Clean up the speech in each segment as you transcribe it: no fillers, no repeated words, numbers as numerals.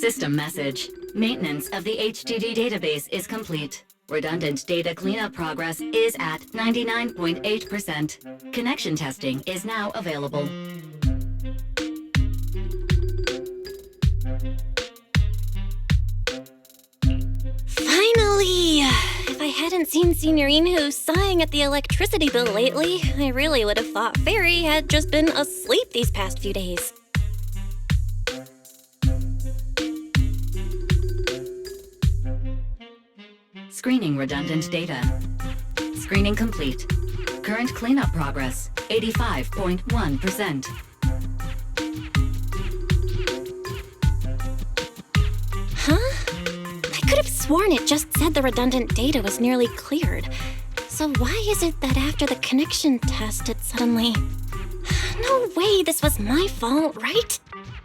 System message. Maintenance of the HDD database is complete. Redundant data cleanup progress is at 99.8%. Connection testing is now available. Finally! If I hadn't seen Signorino sighing at the electricity bill lately, I really would have thought Fairy had just been asleep these past few days. Screening redundant data. Screening complete. Current cleanup progress, 85.1%. Huh? I could have sworn it just said the redundant data was nearly cleared. So why is it that after the connection test it suddenly... No way this was my fault, right?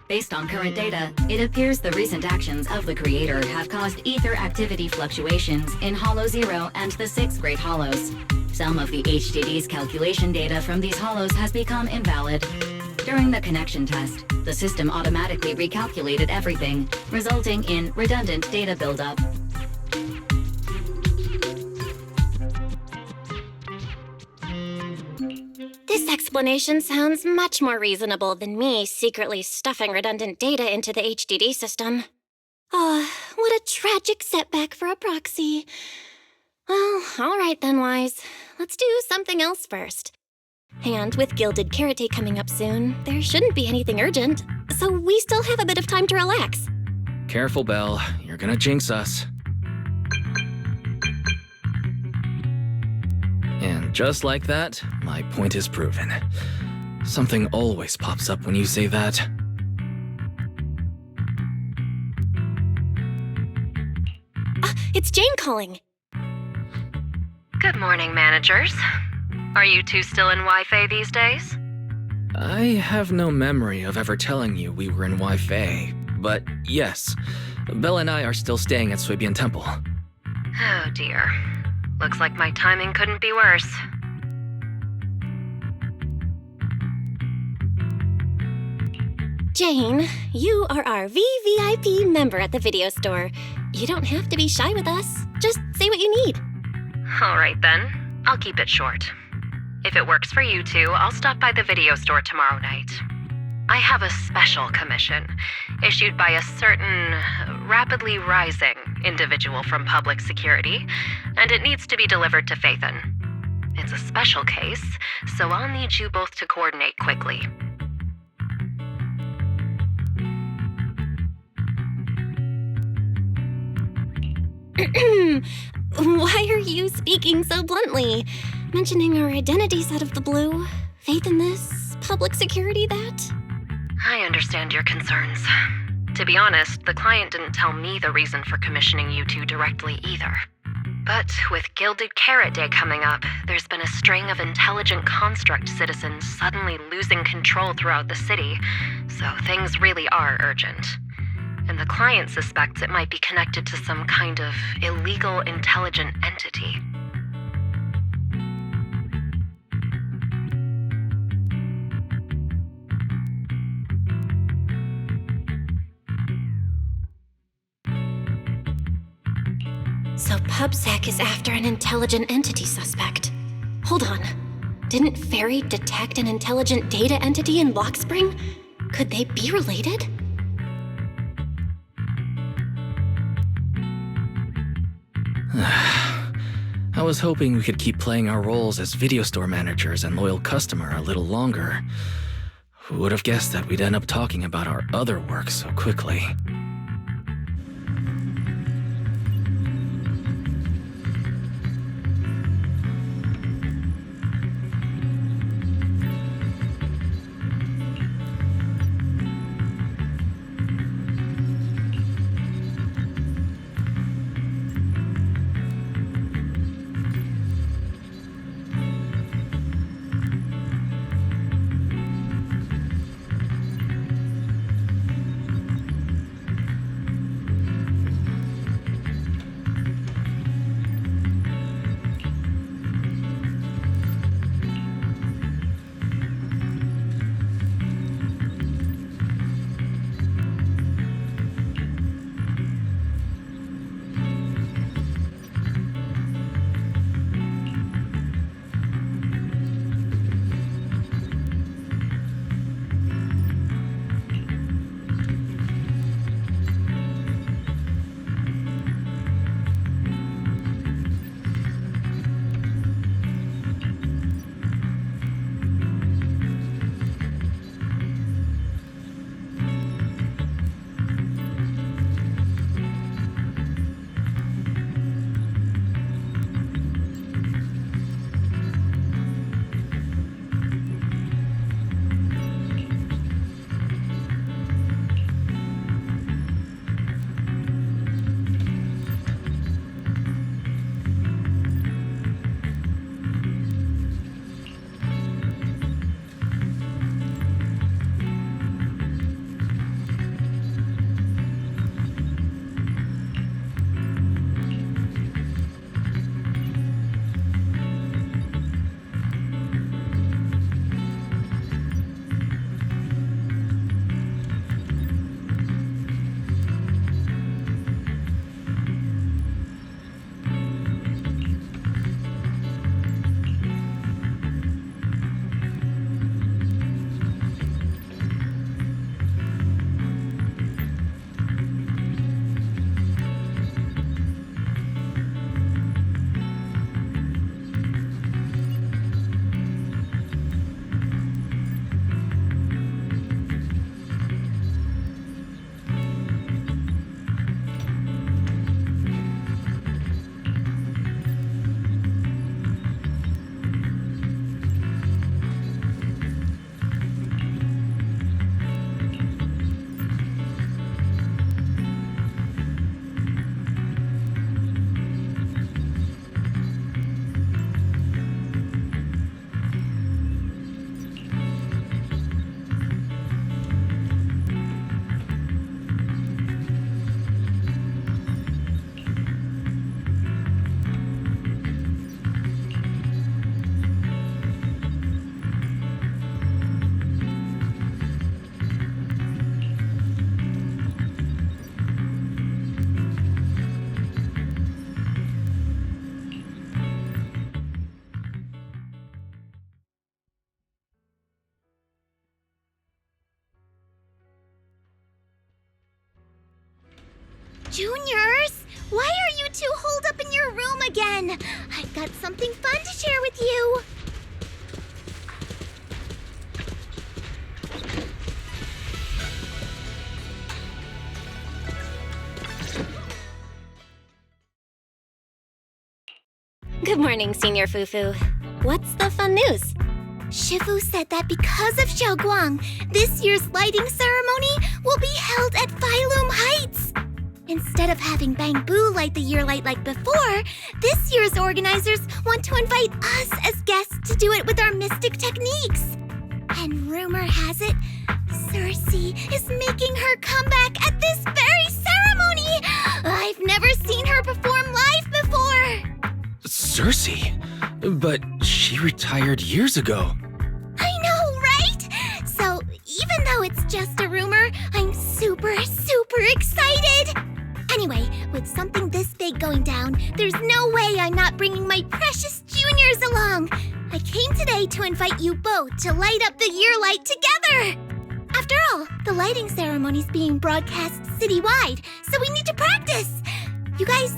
Based on current data, it appears the recent actions of the creator have caused ether activity fluctuations in Hollow 0 and the 6 Great Hollows. Some of the HDD's calculation data from these hollows has become invalid. During the connection test, the system automatically recalculated everything, resulting in redundant data buildup. This explanation sounds much more reasonable than me secretly stuffing redundant data into the HDD system. Oh, what a tragic setback for a proxy. Well, all right then, Wise. Let's do something else first. And with Gilded Carrot Day coming up soon, there shouldn't be anything urgent, so we still have a bit of time to relax. Careful, Belle. You're gonna jinx us. And just like that, my point is proven. Something always pops up when you say that. It's Jane calling. Good morning, managers. Are you two still in Wi-Fi these days? I have no memory of ever telling you we were in Wi-Fi, but yes, Belle and I are still staying at Swabian Temple. Oh dear. Looks like my timing couldn't be worse. Jane, you are our VVIP member at the video store. You don't have to be shy with us. Just say what you need. All right then. I'll keep it short. If it works for you two, I'll stop by the video store tomorrow night. I have a special commission issued by a certain rapidly rising individual from public security, and it needs to be delivered to Phaethon. It's a special case, so I'll need you both to coordinate quickly. Why are you speaking so bluntly? Mentioning our identities out of the blue? Faith in this? Public security that? I understand your concerns. To be honest, the client didn't tell me the reason for commissioning you two directly either. But with Gilded Carrot Day coming up, there's been a string of intelligent construct citizens suddenly losing control throughout the city, so things really are urgent. And the client suspects it might be connected to some kind of illegal intelligent entity. So PubSec is after an intelligent entity suspect. Hold on. Didn't Fairy detect an intelligent data entity in Lockspring? Could they be related? I was hoping we could keep playing our roles as video store managers and loyal customer a little longer. Who would have guessed that we'd end up talking about our other work so quickly? Juniors, why are you two holed up in your room again? I've got something fun to share with you. Good morning, Senior Fufu. What's the fun news? Shifu said that because of Xiaoguang, this year's lighting ceremony will be held at Phylum Heights. Instead of having Bang-Boo light the year light like before, this year's organizers want to invite us as guests to do it with our mystic techniques. And rumor has it, Cersei is making her comeback at this very ceremony! I've never seen her perform live before! Cersei? But she retired years ago. I know, right? So, even though it's just a rumor, I'm super excited! Anyway, with something this big going down, there's no way I'm not bringing my precious juniors along! I came today to invite you both to light up the year light together! After all, the lighting ceremony's being broadcast citywide, so we need to practice! You guys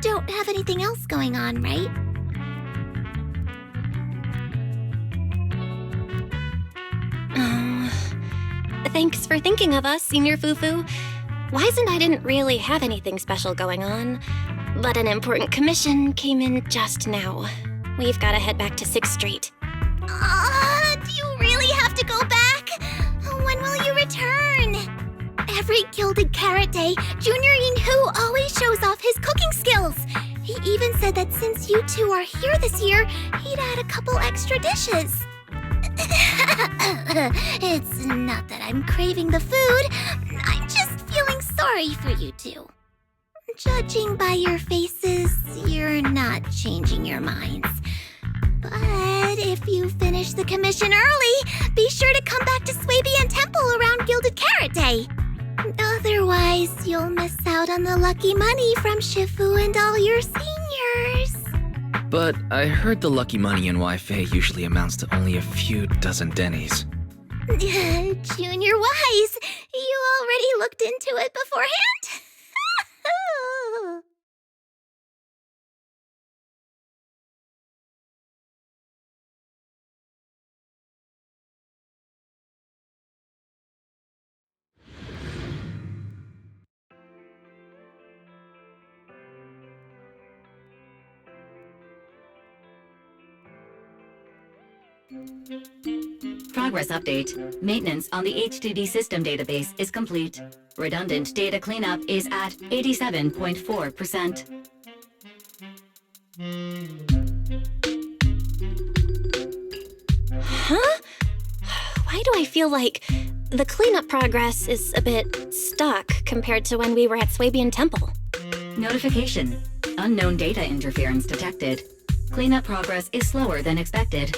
don't have anything else going on, right? Thanks for thinking of us, Senior Fufu. Wise and I didn't really have anything special going on, but an important commission came in just now. We've got to head back to 6th Street. Do you really have to go back? When will you return? Every Gilded Carrot Day, Junior Yinhu always shows off his cooking skills. He even said that since you two are here this year, he'd add a couple extra dishes. It's not that I'm craving the food. I'm just feeling sorry for you two. Judging by your faces, you're not changing your minds. But if you finish the commission early, be sure to come back to Swabian Temple around Gilded Carrot Day. Otherwise, you'll miss out on the lucky money from Shifu and all your seniors. But I heard the lucky money in Wi-Fi usually amounts to only a few dozen dennies. Junior Wise, you already looked into it beforehand? Progress update. Maintenance on the HDD system database is complete. Redundant data cleanup is at 87.4%. Huh? Why do I feel like the cleanup progress is a bit stuck compared to when we were at Swabian Temple? Notification. Unknown data interference detected. Cleanup progress is slower than expected.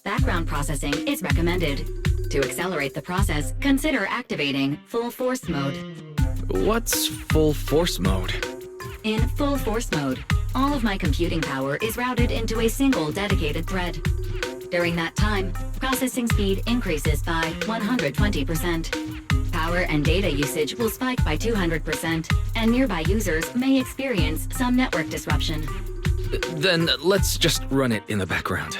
Background processing is recommended. To accelerate the process, consider activating full force mode. What's full force mode? In full force mode, all of my computing power is routed into a single dedicated thread. During that time, processing speed increases by 120%. Power and data usage will spike by 200%, and nearby users may experience some network disruption. Then let's just run it in the background.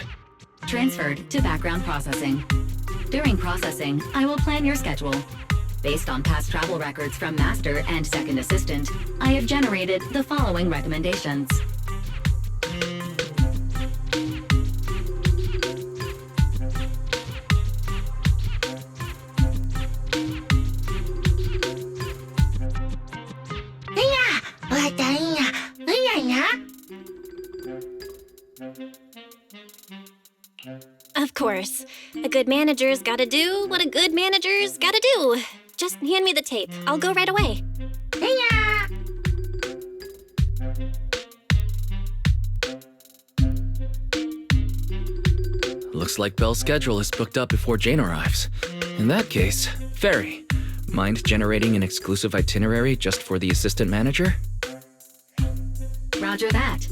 Transferred to background processing. During processing, I will plan your schedule. Based on past travel records from Master and Second Assistant, I have generated the following recommendations. Of course. A good manager's gotta do what a good manager's gotta do. Just hand me the tape. I'll go right away. Looks like Belle's schedule is booked up before Jane arrives. In that case, Fairy, mind generating an exclusive itinerary just for the assistant manager? Roger that.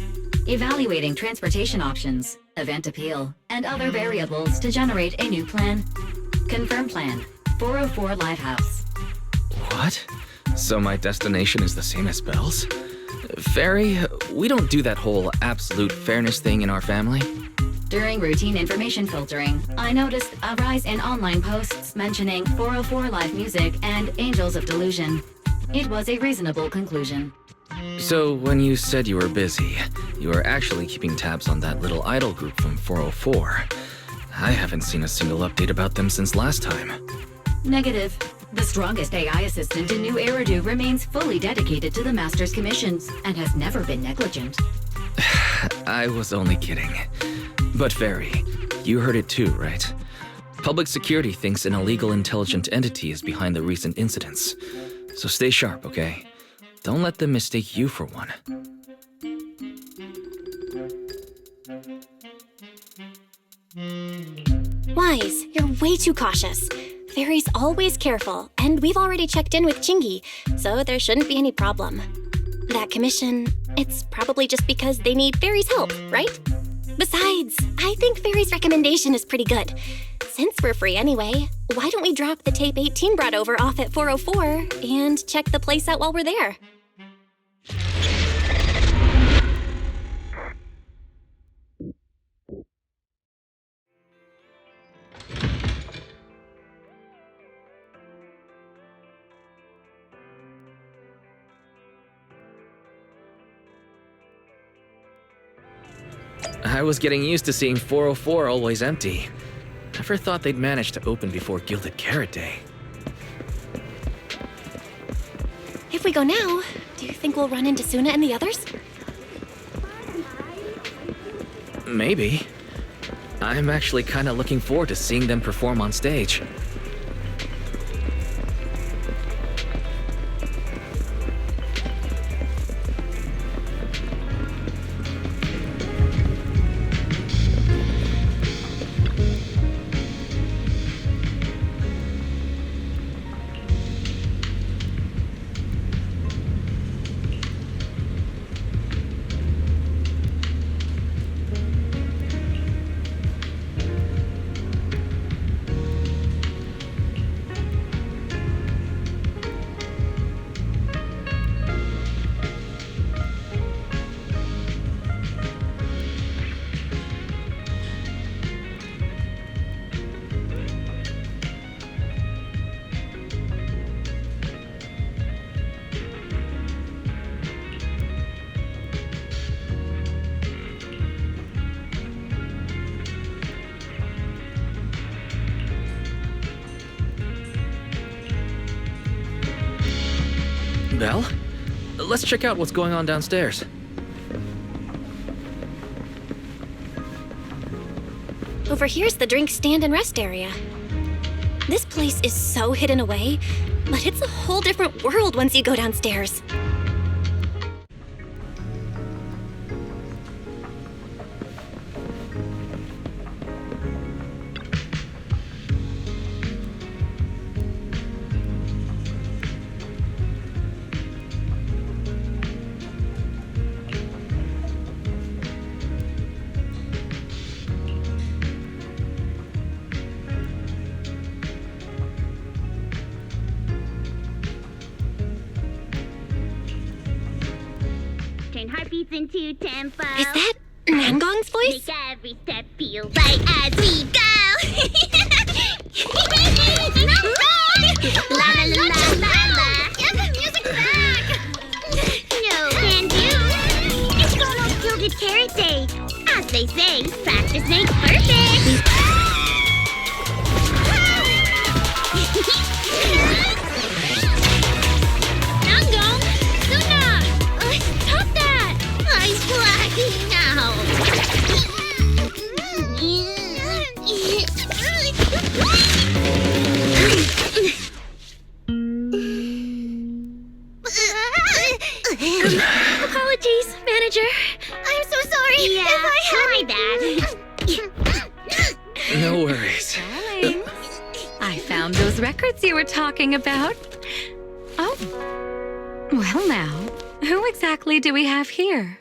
Evaluating transportation options, event appeal, and other variables to generate a new plan. Confirm plan. 404 Lighthouse. What? So my destination is the same as Belle's? Fairy, we don't do that whole absolute fairness thing in our family. During routine information filtering, I noticed a rise in online posts mentioning 404 live music and Angels of Delusion. It was a reasonable conclusion. So when you said you were busy, you were actually keeping tabs on that little idol group from 404. I haven't seen a single update about them since last time. Negative. The strongest AI assistant in New Eridu remains fully dedicated to the Master's commissions and has never been negligent. I was only kidding. But Fairy, you heard it too, right? Public security thinks an illegal intelligent entity is behind the recent incidents. So stay sharp, okay? Don't let them mistake you for one. Wise, you're way too cautious. Fairy's always careful, and we've already checked in with Chingy, so there shouldn't be any problem. That commission, it's probably just because they need Fairy's help, right? Besides, I think Fairy's recommendation is pretty good. Since we're free anyway, why don't we drop the tape 18 brought over off at 404 and check the place out while we're there? I was getting used to seeing 404 always empty. Never thought they'd manage to open before Gilded Carrot Day. If we go now, do you think we'll run into Suna and the others? Maybe. I'm actually kind of looking forward to seeing them perform on stage. Belle? Let's check out what's going on downstairs. Over here's the drink stand and rest area. This place is so hidden away, but it's a whole different world once you go downstairs. Turn heartbeats into tempo. Is that Nangong's voice? Make every step feel right as we go. La la la la la la. Get the music back. No can do. It's going on Gilded Carrot Day. As they say, practice makes perfect. Nangong, Suna, stop that! I'm blacking Apologies, manager. I'm so sorry. Yeah, if I my No worries. Darling, I found those records you were talking about. Oh. Well now, who exactly do we have here?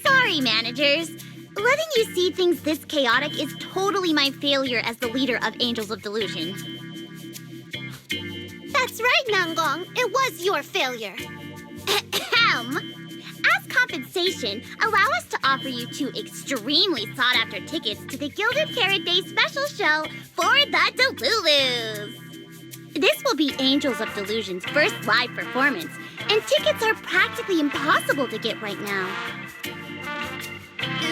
Sorry, managers. Letting you see things this chaotic is totally my failure as the leader of Angels of Delusion. That's right, Nanggong. It was your failure. Ahem. As compensation, allow us to offer you 2 extremely sought-after tickets to the Gilded Carrot Day special show for the Delulus. This will be Angels of Delusion's first live performance, and tickets are practically impossible to get right now.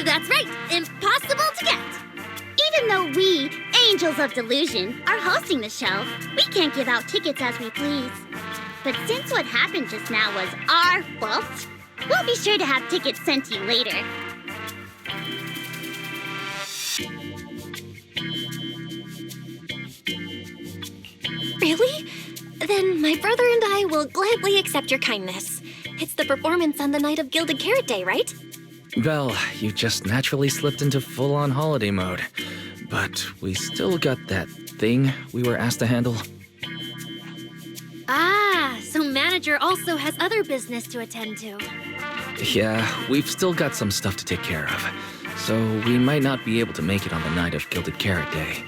That's right, impossible to get. Even though we, Angels of Delusion, are hosting the show, we can't give out tickets as we please. But since what happened just now was our fault, we'll be sure to have tickets sent to you later. Really? Then my brother and I will gladly accept your kindness. It's the performance on the night of Gilded Carrot Day, right? Well, you just naturally slipped into full-on holiday mode. But we still got that thing we were asked to handle. Ah, so manager also has other business to attend to. Yeah, we've still got some stuff to take care of. So we might not be able to make it on the night of Gilded Carrot Day.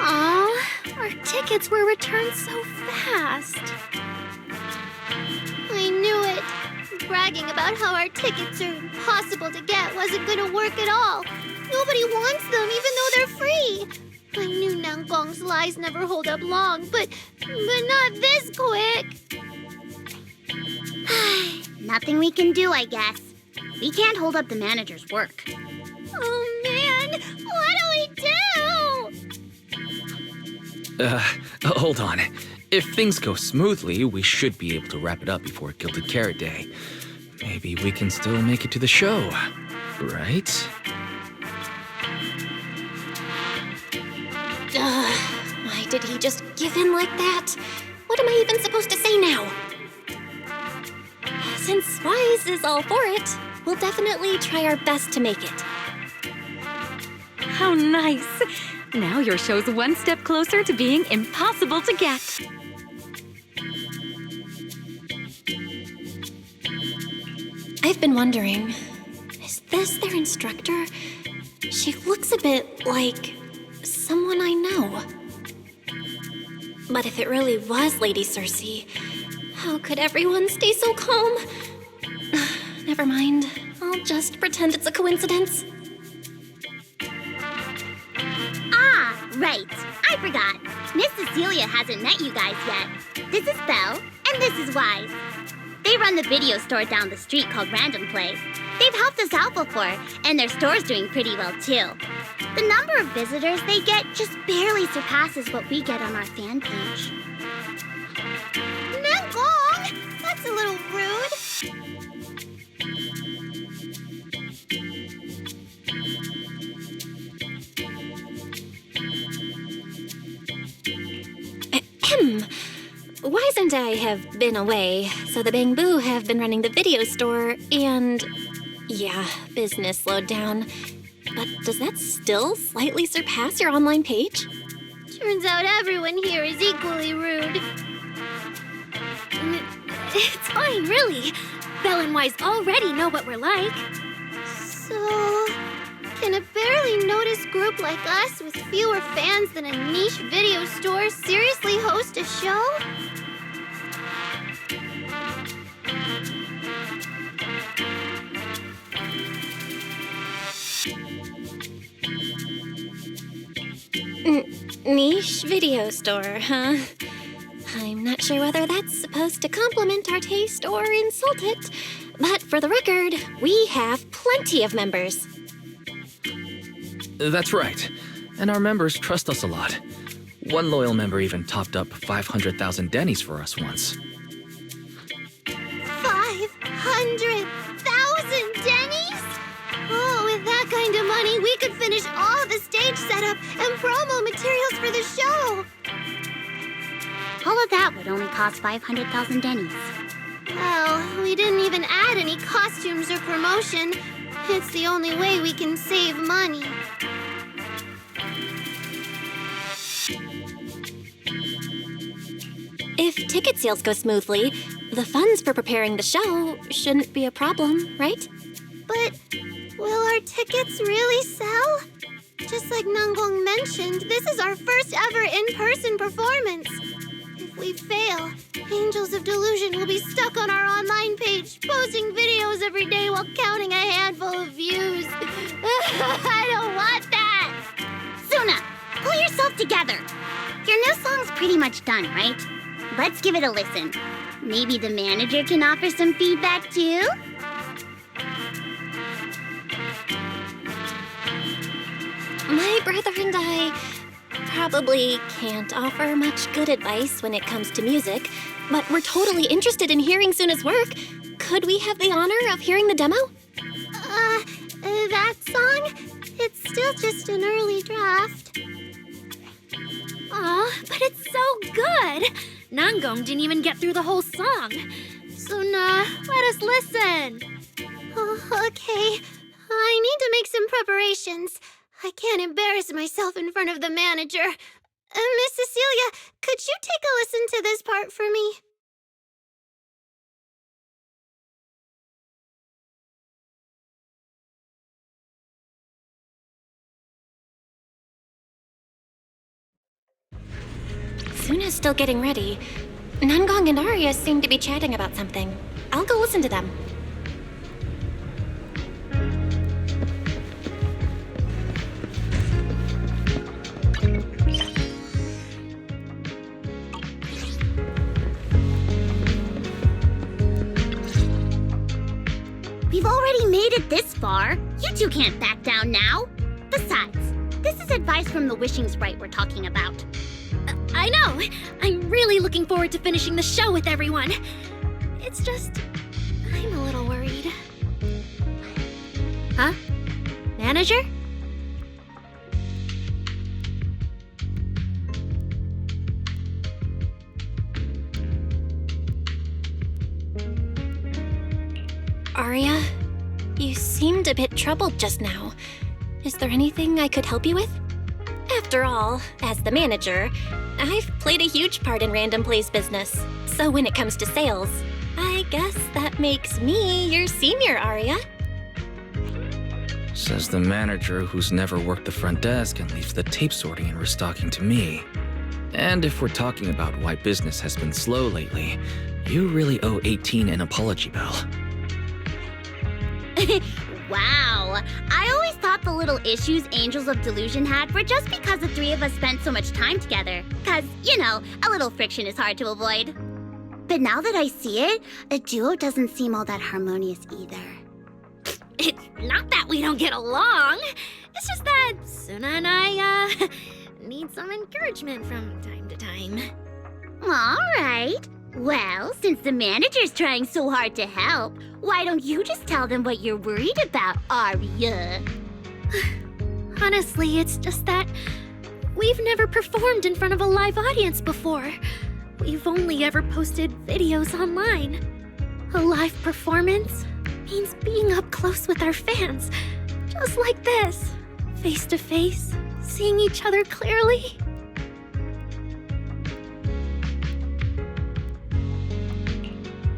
Aw, our tickets were returned so fast. I knew it. Bragging about how our tickets are impossible to get wasn't gonna work at all. Nobody wants them, even though they're free. I knew Nanggong's lies never hold up long, but not this quick. Nothing we can do, I guess. We can't hold up the manager's work. Oh man, what do we do? Hold on. If things go smoothly, we should be able to wrap it up before Gilded Carrot Day. Maybe we can still make it to the show, right? Why did he just give in like that? What am I even supposed to say now? Since Wise is all for it, we'll definitely try our best to make it. How nice! Now your show's one step closer to being impossible to get. I've been wondering, is this their instructor? She looks a bit like someone I know. But if it really was Lady Cersei, how could everyone stay so calm? Never mind. I'll just pretend it's a coincidence. Ah, right. I forgot. Miss Cecilia hasn't met you guys yet. This is Belle, and this is Wise. They run the video store down the street called Random Play. They've helped us out before, and their store's doing pretty well too. The number of visitors they get just barely surpasses what we get on our fan page. Nanggong! That's a little rude. Ahem. Wise and I have been away, so the Bamboo have been running the video store, and yeah, business slowed down. But does that still slightly surpass your online page? Turns out everyone here is equally rude. It's fine, really. Belle and Wise already know what we're like. So, can a barely noticed group like us with fewer fans than a niche video store seriously host a show? Niche video store, huh? I'm not sure whether that's supposed to compliment our taste or insult it, but for the record, we have plenty of members. That's right. And our members trust us a lot. One loyal member even topped up 500,000 Dennies for us once. 500,000 Dennies? Oh, with that kind of money, we could finish all the stage setup and promo materials for the show. All of that would only cost 500,000 Dennies. Well, we didn't even add any costumes or promotion. It's the only way we can save money. If ticket sales go smoothly, the funds for preparing the show shouldn't be a problem, right? But will our tickets really sell? Just like Nanggong mentioned, this is our first ever in-person performance. If we fail, Angels of Delusion will be stuck on our online page, posting videos every day while counting a handful of views. I don't want that! Suna, pull yourself together. Your new song's pretty much done, right? Let's give it a listen. Maybe the manager can offer some feedback too? My brother and I probably can't offer much good advice when it comes to music, but we're totally interested in hearing Suna's work. Could we have the honor of hearing the demo? That song? It's still just an early draft. Aw, but it's so good! Nanggong didn't even get through the whole song. Suna, let us listen. Okay. I need to make some preparations. I can't embarrass myself in front of the manager. Miss Cecilia, could you take a listen to this part for me? Suna's still getting ready. Nanggong and Arya seem to be chatting about something. I'll go listen to them. We've already made it this far. You two can't back down now. Besides, this is advice from the wishing sprite we're talking about. I know! I'm really looking forward to finishing the show with everyone. It's just, I'm a little worried. Huh? Manager? Arya, you seemed a bit troubled just now. Is there anything I could help you with? After all, as the manager, I've played a huge part in Random Play's business. So when it comes to sales, I guess that makes me your senior, Arya. Says the manager who's never worked the front desk and leaves the tape sorting and restocking to me. And if we're talking about why business has been slow lately, you really owe 18 an apology, Belle. Wow. I always thought the little issues Angels of Delusion had were just because the three of us spent so much time together. Cause, you know, a little friction is hard to avoid. But now that I see it, a duo doesn't seem all that harmonious either. It's not that we don't get along. It's just that Suna and I, need some encouragement from time to time. All right. Well, since the manager's trying so hard to help, why don't you just tell them what you're worried about, Arya? Honestly, it's just that we've never performed in front of a live audience before. We've only ever posted videos online. A live performance means being up close with our fans, just like this, face to face, seeing each other clearly.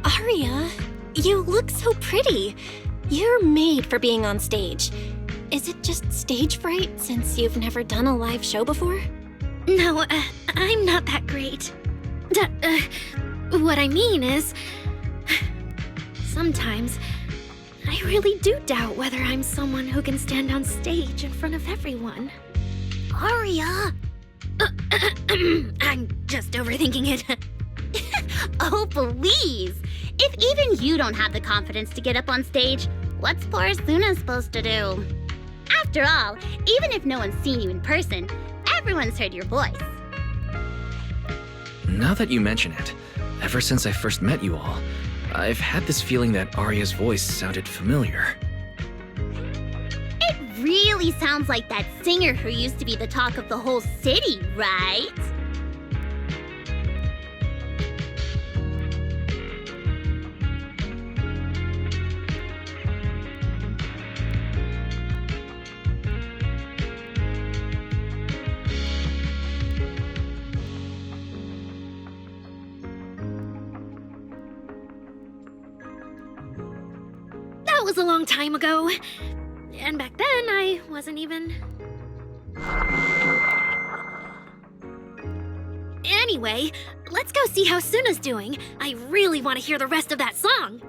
Arya, you look so pretty. You're made for being on stage. Is it just stage fright since you've never done a live show before? No, I'm not that great. What I mean is, sometimes I really do doubt whether I'm someone who can stand on stage in front of everyone. Arya! I'm just overthinking it. Oh, please! If even you don't have the confidence to get up on stage, what's poor Suna supposed to do? After all, even if no one's seen you in person, everyone's heard your voice. Now that you mention it, ever since I first met you all, I've had this feeling that Arya's voice sounded familiar. It really sounds like that singer who used to be the talk of the whole city, right? That was a long time ago. And back then, I wasn't even... Anyway, let's go see how Suna's doing. I really want to hear the rest of that song.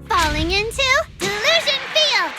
Falling into Delusion Field!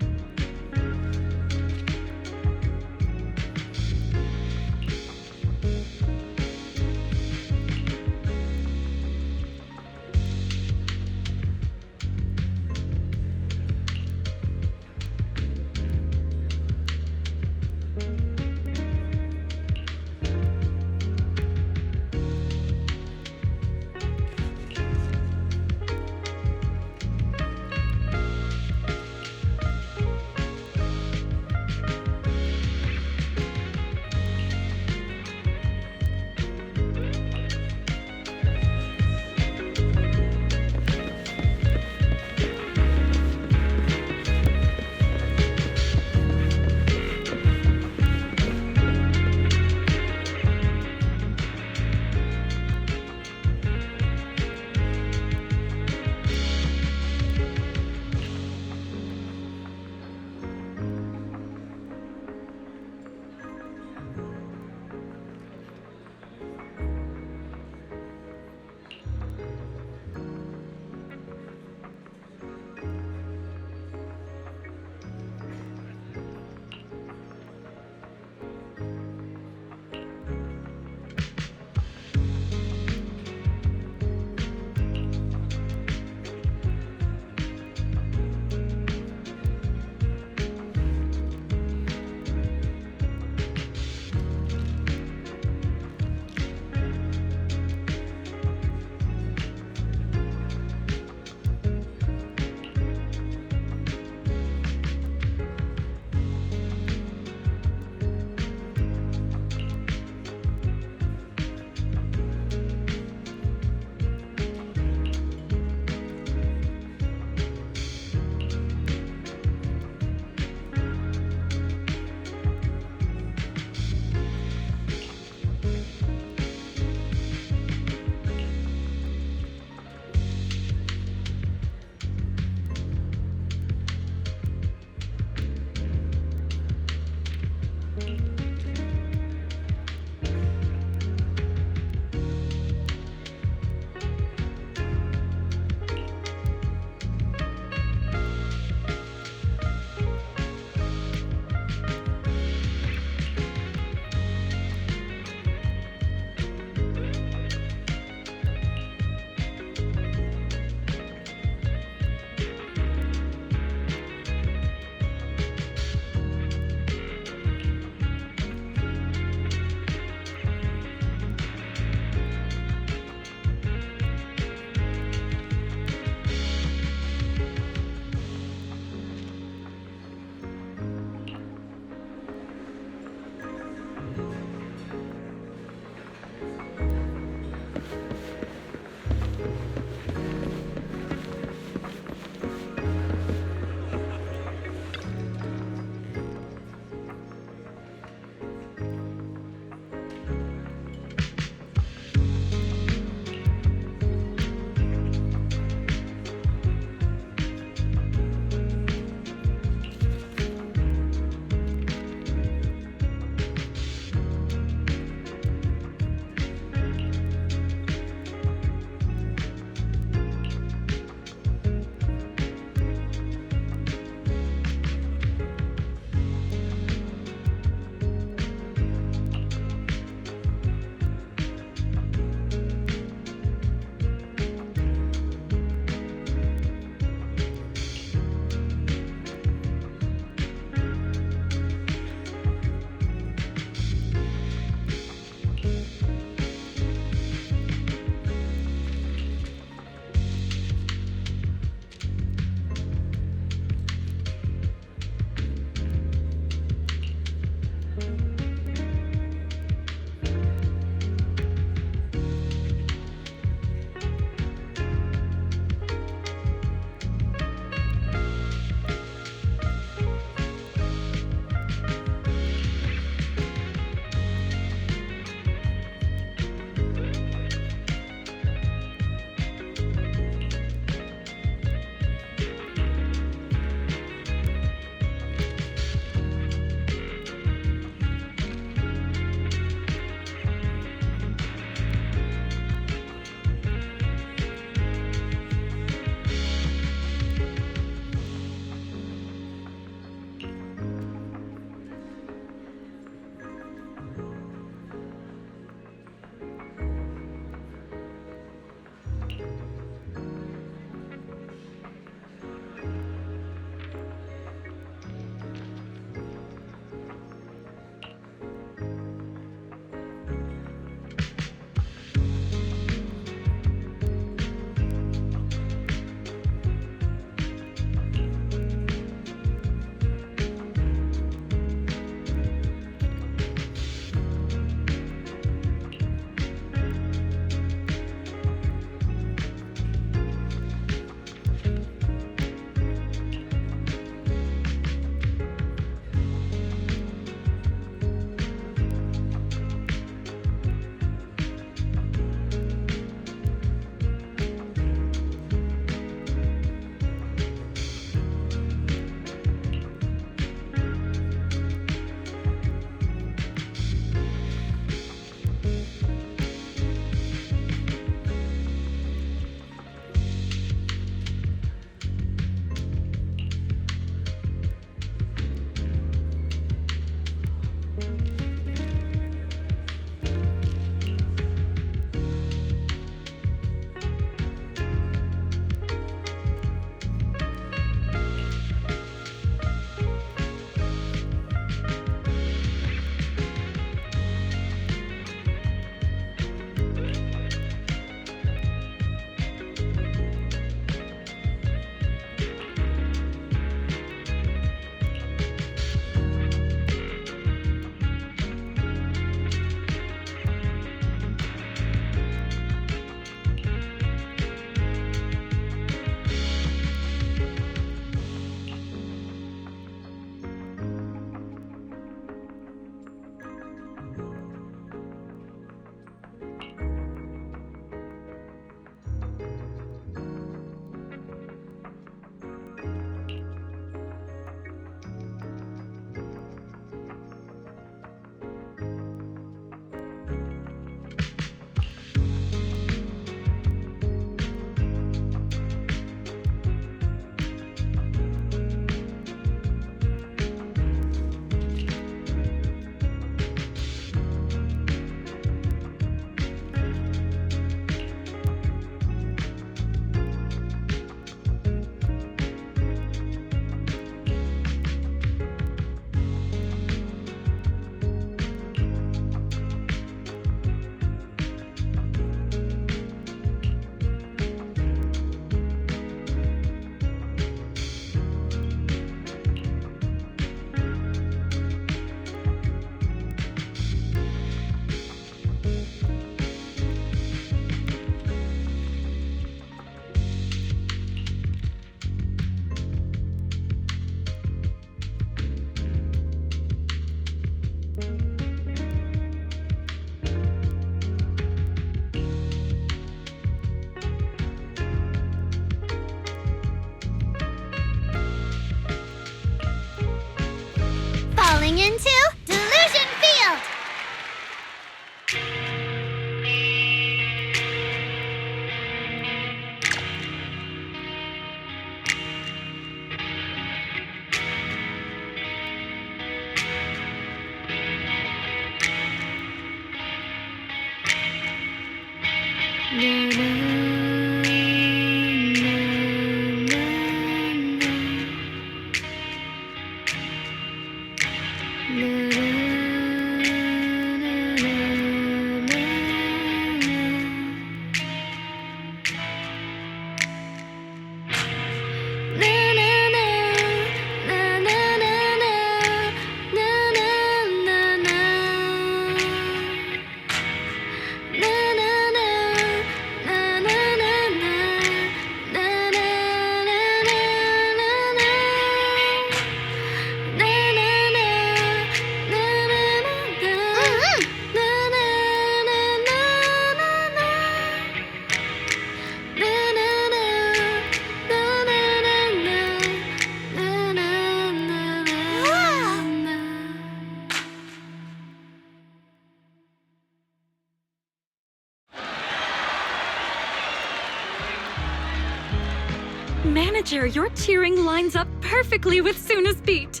Manager, your cheering lines up perfectly with Suna's beat.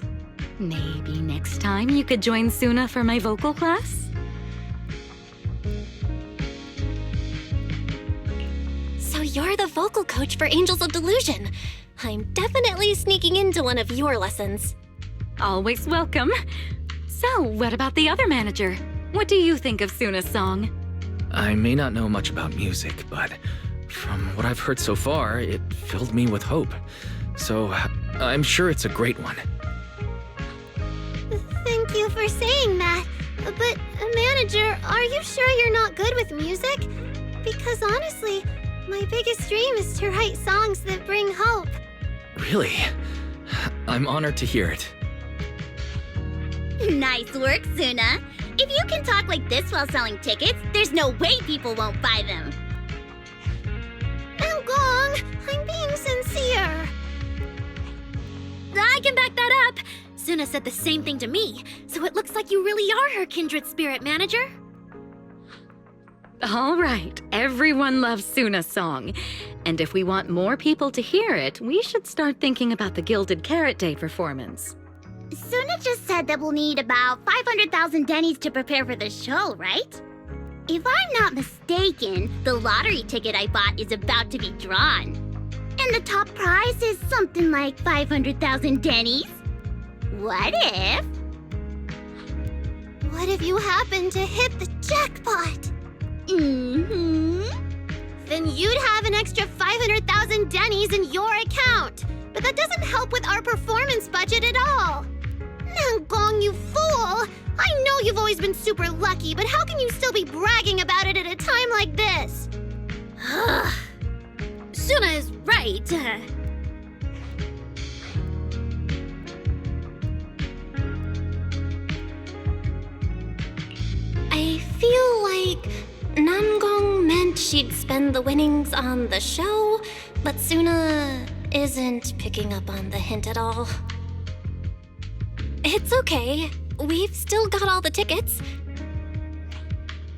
Maybe next time you could join Suna for my vocal class? So you're the vocal coach for Angels of Delusion. I'm definitely sneaking into one of your lessons. Always welcome. So, what about the other manager? What do you think of Suna's song? I may not know much about music, but from what I've heard so far, it filled me with hope. So, I'm sure it's a great one. Thank you for saying that. But, manager, are you sure you're not good with music? Because honestly, my biggest dream is to write songs that bring hope. Really? I'm honored to hear it. Nice work, Suna. If you can talk like this while selling tickets, there's no way people won't buy them. Gong, I'm being sincere. I can back that up. Suna said the same thing to me, so it looks like you really are her kindred spirit, manager. All right, everyone loves Suna's song. And if we want more people to hear it, we should start thinking about the Gilded Carrot Day performance. Suna just said that we'll need about 500,000 dennies to prepare for the show, right? If I'm not mistaken, the lottery ticket I bought is about to be drawn. And the top prize is something like 500,000 dennies. What if? What if you happen to hit the jackpot? Then you'd have an extra 500,000 dennies in your account. But that doesn't help with our performance budget at all. Gong, you fool! I know you've always been super lucky, but how can you still be bragging about it at a time like this? Suna is right. I feel like Namgong meant she'd spend the winnings on the show, but Suna isn't picking up on the hint at all. It's okay. We've still got all the tickets.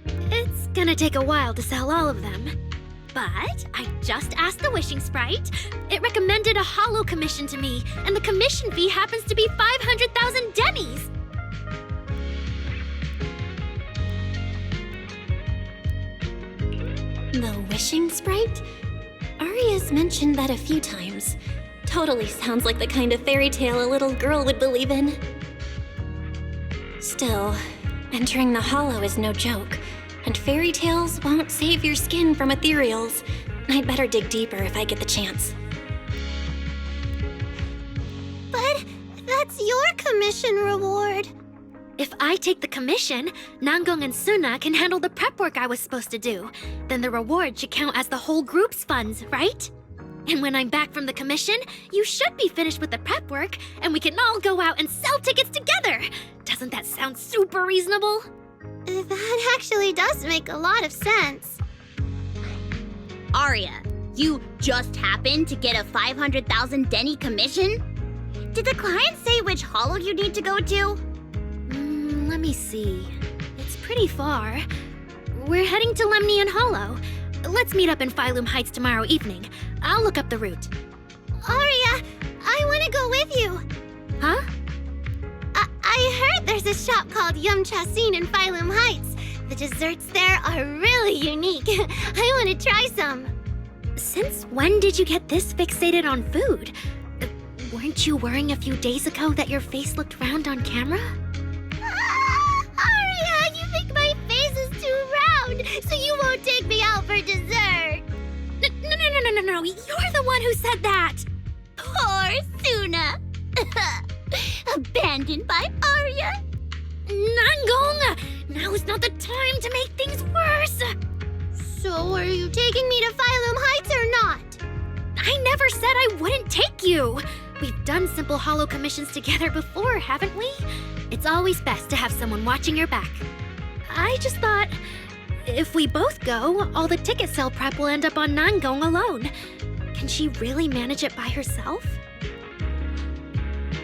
It's gonna take a while to sell all of them. But I just asked the Wishing Sprite. It recommended a holo commission to me, and the commission fee happens to be 500,000 dennies. The Wishing Sprite? Aria's mentioned that a few times. Totally sounds like the kind of fairy tale a little girl would believe in. Still, entering the hollow is no joke, and fairy tales won't save your skin from ethereals. I'd better dig deeper if I get the chance. But that's your commission reward. If I take the commission, Namgong and Suna can handle the prep work I was supposed to do. Then the reward should count as the whole group's funds, right? And when I'm back from the commission, you should be finished with the prep work, and we can all go out and sell tickets together. Doesn't that sound super reasonable? That actually does make a lot of sense. Aria, you just happened to get a 500,000 denny commission? Did the client say which hollow you need to go to? Let me see. It's pretty far. We're heading to Lemnian Hollow. Let's meet up in Phylum Heights tomorrow evening. I'll look up the route. Aria, I want to go with you. Huh? I heard there's a shop called Yum Chasin in Phylum Heights. The desserts there are really unique. I want to try some. Since when did you get this fixated on food? Weren't you worrying a few days ago that your face looked round on camera? Aria, you think my face is too round, so you won't take me out for dessert. No. You're the one who said that. Poor Suna. Abandoned by Aria. Nangong! Now is not the time to make things worse! So are you taking me to Phylum Heights or not? I never said I wouldn't take you! We've done simple holo commissions together before, haven't we? It's always best to have someone watching your back. I just thought, if we both go, all the ticket sale prep will end up on Nangong alone. Can she really manage it by herself?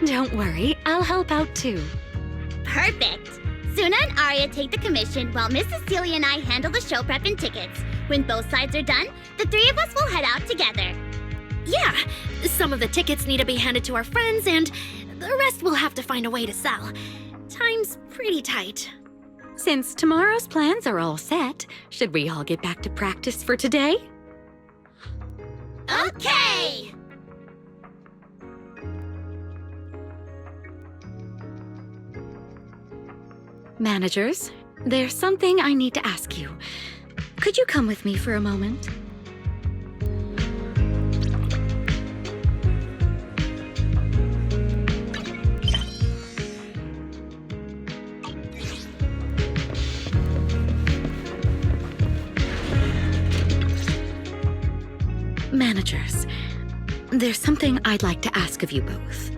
Don't worry, I'll help out too. Perfect. Suna and Aria take the commission while Miss Cecilia and I handle the show prep and tickets. When both sides are done, the three of us will head out together. Yeah, some of the tickets need to be handed to our friends, and the rest we'll have to find a way to sell. Time's pretty tight. Since tomorrow's plans are all set, should we all get back to practice for today? Okay! Managers, there's something I need to ask you. Could you come with me for a moment? Managers, there's something I'd like to ask of you both.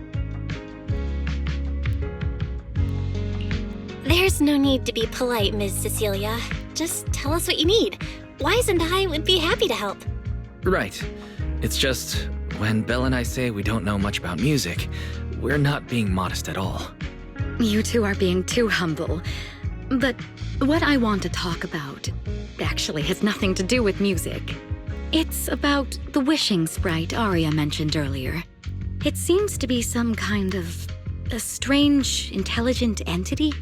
There's no need to be polite, Ms. Cecilia. Just tell us what you need. Wise and I would be happy to help. Right. It's just, when Belle and I say we don't know much about music, we're not being modest at all. You two are being too humble. But what I want to talk about actually has nothing to do with music. It's about the wishing sprite Aria mentioned earlier. It seems to be some kind of a strange, intelligent entity.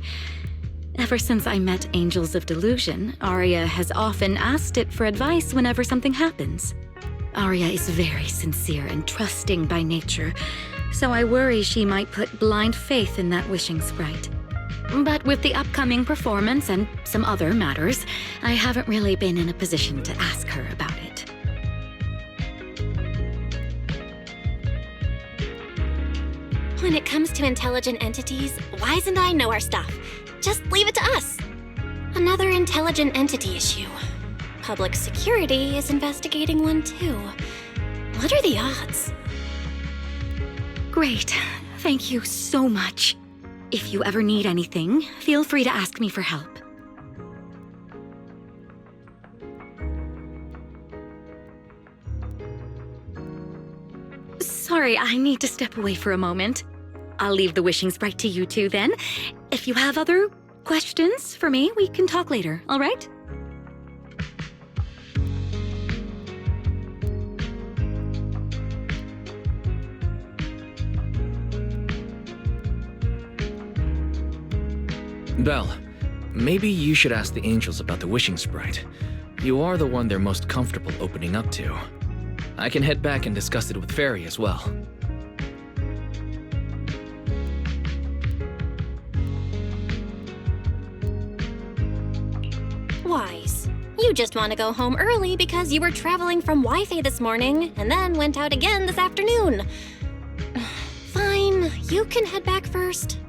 Ever since I met Angels of Delusion, Aria has often asked it for advice whenever something happens. Aria is very sincere and trusting by nature, so I worry she might put blind faith in that wishing sprite. But with the upcoming performance and some other matters, I haven't really been in a position to ask her about it. When it comes to intelligent entities, Wise and I know our stuff. Just leave it to us. Another intelligent entity issue. Public security is investigating one too. What are the odds? Great. Thank you so much. If you ever need anything, feel free to ask me for help. Sorry, I need to step away for a moment. I'll leave the wishing sprite to you two then. If you have other questions for me, we can talk later, all right? Belle, maybe you should ask the angels about the wishing sprite. You are the one they're most comfortable opening up to. I can head back and discuss it with Fairy as well. Wise. You just want to go home early because you were traveling from Wi-Fi this morning and then went out again this afternoon. Fine, you can head back first.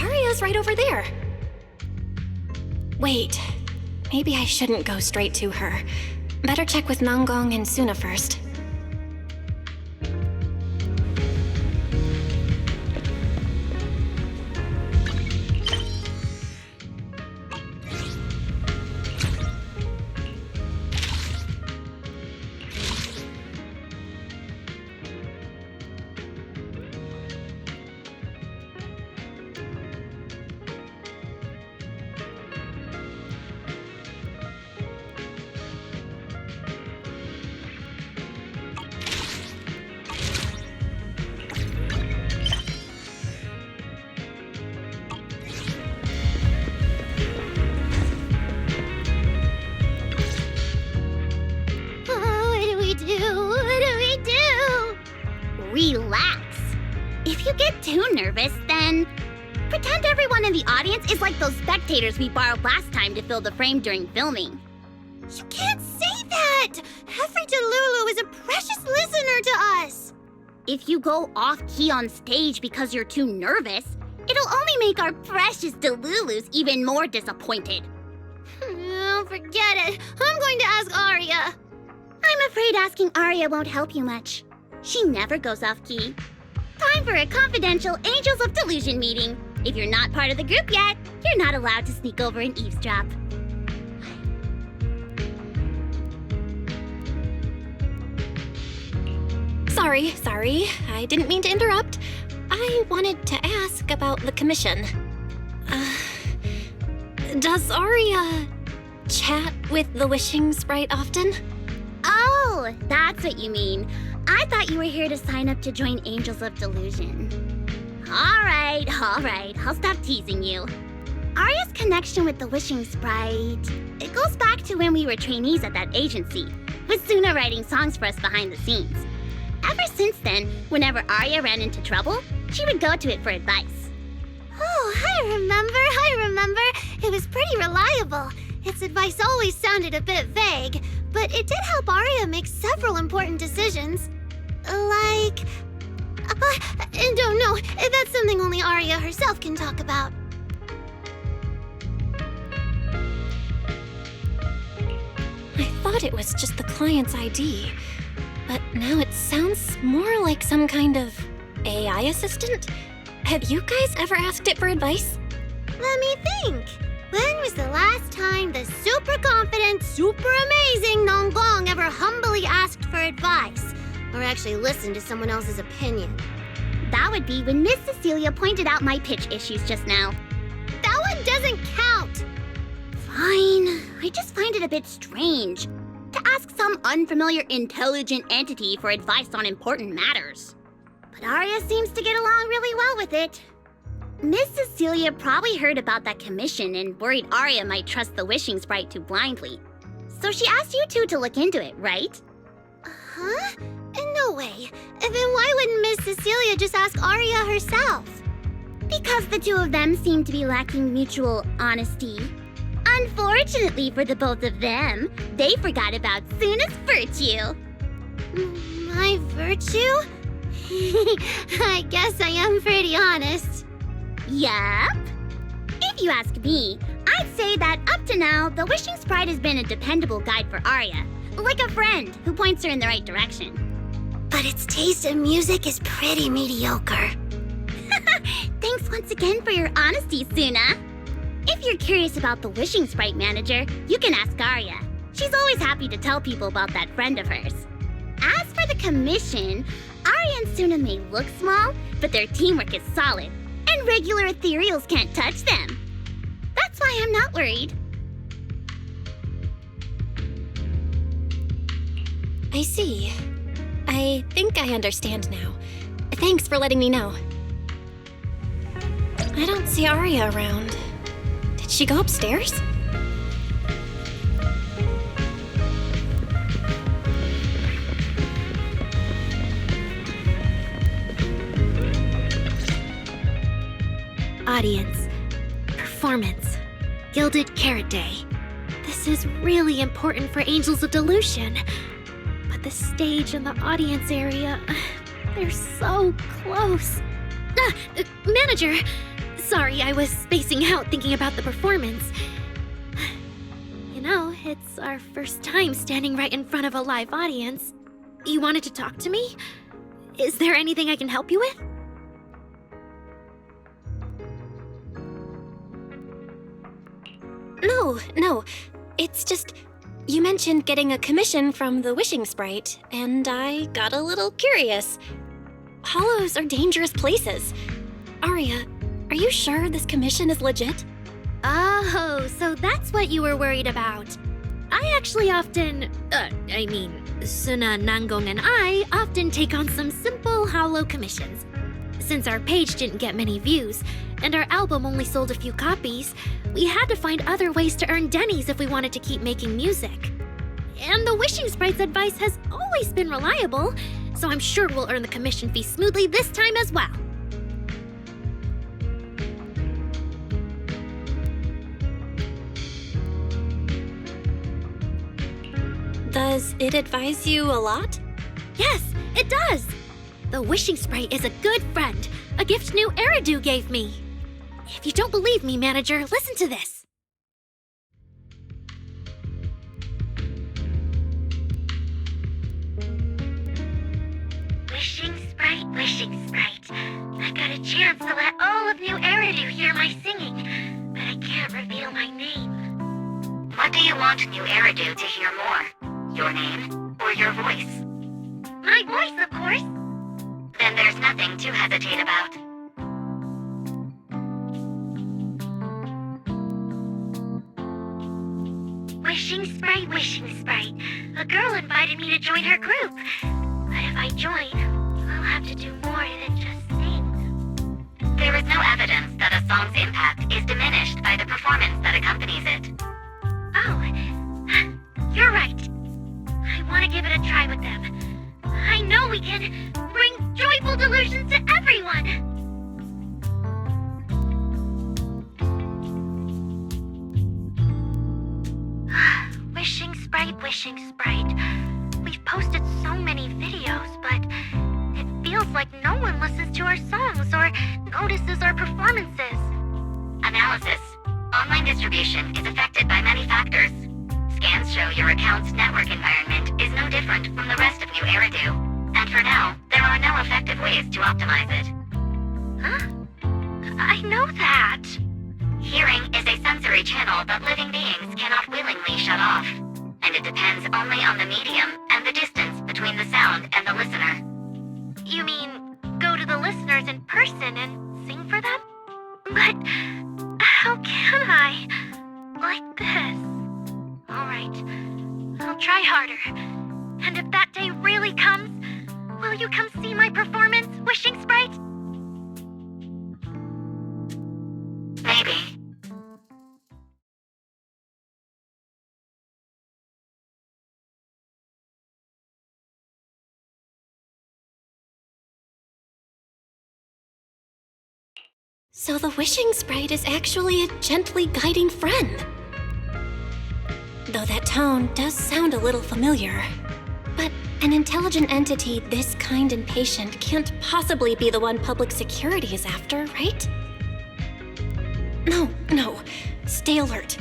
Aria's right over there. Wait, maybe I shouldn't go straight to her. Better check with Nangong and Suna first. you get too nervous, then pretend everyone in the audience is like those spectators we borrowed last time to fill the frame during filming. You can't say that! Every Delulu is a precious listener to us! If you go off-key on stage because you're too nervous, it'll only make our precious Delulus even more disappointed. Oh, forget it. I'm going to ask Aria. I'm afraid asking Aria won't help you much. She never goes off-key. Time for a confidential Angels of Delusion meeting. If you're not part of the group yet, you're not allowed to sneak over and eavesdrop. Sorry. I didn't mean to interrupt. I wanted to ask about the commission. Does Aria chat with the Wishing Sprite often? Oh, that's what you mean. I thought you were here to sign up to join Angels of Delusion. All right. I'll stop teasing you. Aria's connection with the Wishing Sprite, it goes back to when we were trainees at that agency, with Suna writing songs for us behind the scenes. Ever since then, whenever Aria ran into trouble, she would go to it for advice. Oh, I remember. It was pretty reliable. Its advice always sounded a bit vague, but it did help Aria make several important decisions. Like... don't know. That's something only Aria herself can talk about. I thought it was just the client's ID, but now it sounds more like some kind of AI assistant. Have you guys ever asked it for advice? Let me think. When was the last time the super confident, super amazing Nonggong ever humbly asked for advice? Or actually listened to someone else's opinion? That would be when Miss Cecilia pointed out my pitch issues just now. That one doesn't count! Fine. I just find it a bit strange to ask some unfamiliar intelligent entity for advice on important matters. But Aria seems to get along really well with it. Miss Cecilia probably heard about that commission and worried Aria might trust the Wishing Sprite too blindly. So she asked you two to look into it, right? Huh? No way. Then why wouldn't Miss Cecilia just ask Aria herself? Because the two of them seem to be lacking mutual honesty. Unfortunately for the both of them, they forgot about Suna's virtue. My virtue? I guess I am pretty honest. Yup. If you ask me, I'd say that up to now, the Wishing Sprite has been a dependable guide for Aria, like a friend who points her in the right direction. But its taste in music is pretty mediocre. Thanks once again for your honesty, Suna. If you're curious about the Wishing Sprite manager, you can ask Aria. She's always happy to tell people about that friend of hers. As for the commission, Aria and Suna may look small, but their teamwork is solid, and regular ethereals can't touch them. That's why I'm not worried. I see. I think I understand now. Thanks for letting me know. I don't see Aria around. Did she go upstairs? Audience. Performance. Gilded Carrot Day. This is really important for Angels of Delusion. But the stage and the audience area, they're so close. Manager! Sorry, I was spacing out thinking about the performance. You know, it's our first time standing right in front of a live audience. You wanted to talk to me? Is there anything I can help you with? No. It's just, you mentioned getting a commission from the Wishing Sprite, and I got a little curious. Hollows are dangerous places. Aria, are you sure this commission is legit? Oh, so that's what you were worried about. I actually often, Suna, Nangong, and I often take on some simple hollow commissions. Since our page didn't get many views, and our album only sold a few copies, we had to find other ways to earn dennies if we wanted to keep making music. And the Wishing Sprite's advice has always been reliable, so I'm sure we'll earn the commission fee smoothly this time as well. Does it advise you a lot? Yes, it does! The wishing sprite is a good friend, a gift new Eridu gave me. If you don't believe me, manager, listen to this. Wishing sprite. I got a chance to let all of New Eridu hear my singing, but I can't reveal my name. What do you want New Eridu to hear more? Your name or your voice? My voice, of course. Then there's nothing to hesitate about. Wishing sprite. A girl invited me to join her group. But if I join, I'll have to do more than just sing. There is no evidence that a song's impact is diminished by the performance that accompanies it. Oh, you're right. I want to give it a try with them. I know we can bring joyful delusions to everyone. Wishing sprite. We've posted so many videos, but it feels like no one listens to our songs or notices our performances. Analysis. Online distribution is affected by many factors. Scans show your account's network environment is no different from the rest of New Eridu. And for now, there are no effective ways to optimize it. Huh? I know that. Hearing is a sensory channel that living beings cannot willingly shut off. And it depends only on the medium and the distance between the sound and the listener. You mean go to the listeners in person and sing for them? But how can I? Like this. Alright, I'll try harder. And if that day really comes, will you come see my performance, Wishing Sprite? Maybe. So the wishing sprite is actually a gently guiding friend. Though that tone does sound a little familiar. But an intelligent entity this kind and patient can't possibly be the one public security is after, right? No. Stay alert.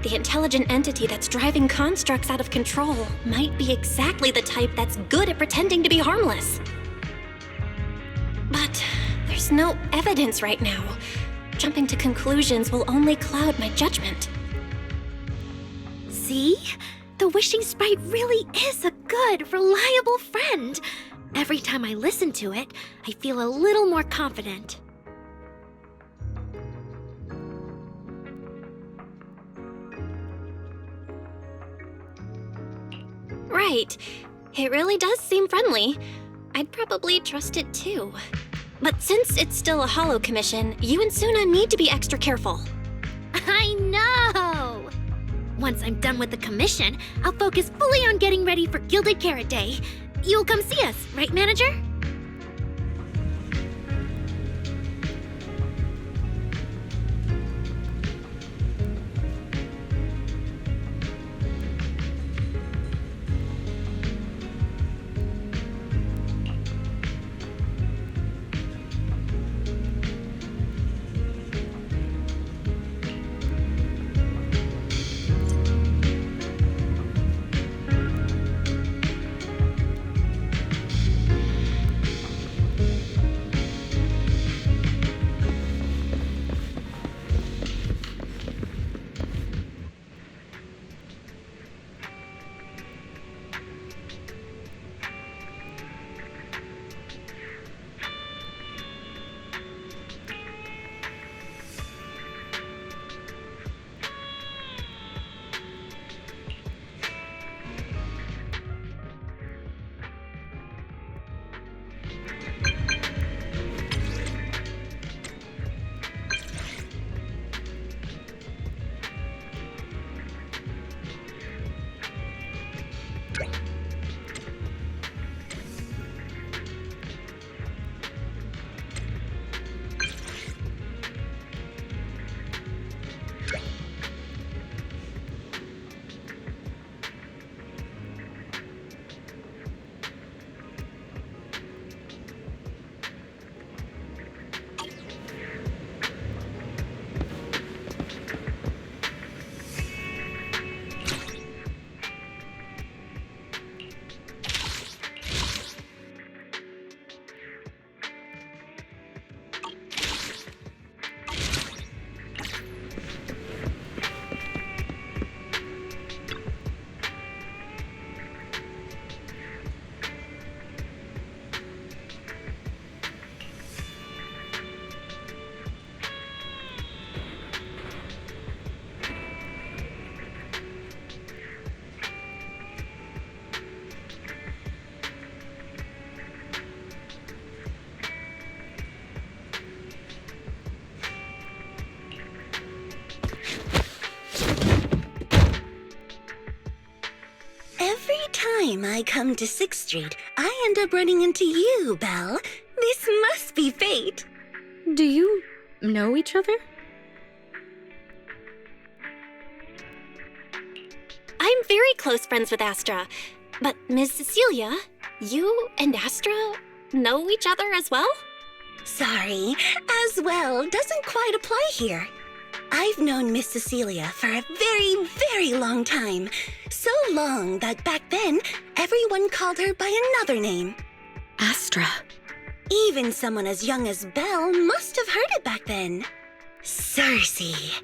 The intelligent entity that's driving constructs out of control might be exactly the type that's good at pretending to be harmless. But there's no evidence right now. Jumping to conclusions will only cloud my judgment. See? The wishing sprite really is a good, reliable friend. Every time I listen to it, I feel a little more confident. Right. It really does seem friendly. I'd probably trust it too. But since it's still a holo commission, you and Suna need to be extra careful. I know! Once I'm done with the commission, I'll focus fully on getting ready for Gilded Carrot Day. You'll come see us, right, manager? time I come to 6th Street, I end up running into you, Belle. This must be fate. Do you know each other? I'm very close friends with Astra. But Ms. Cecilia, you and Astra know each other as well? Sorry, as well doesn't quite apply here. I've known Miss Cecilia for a very, very long time. So long that back then, everyone called her by another name. Astra. Even someone as young as Belle must have heard it back then. Cersei.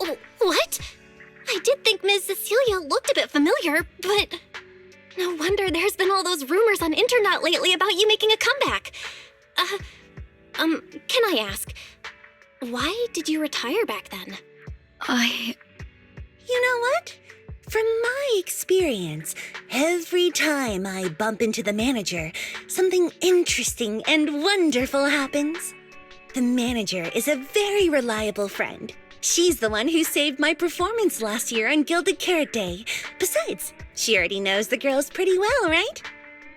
Oh, what? I did think Ms. Cecilia looked a bit familiar, but... No wonder there's been all those rumors on internet lately about you making a comeback. Can I ask, why did you retire back then? You know what? From my experience, every time I bump into the manager, something interesting and wonderful happens. The manager is a very reliable friend. She's the one who saved my performance last year on Gilded Carrot Day. Besides, she already knows the girls pretty well, right?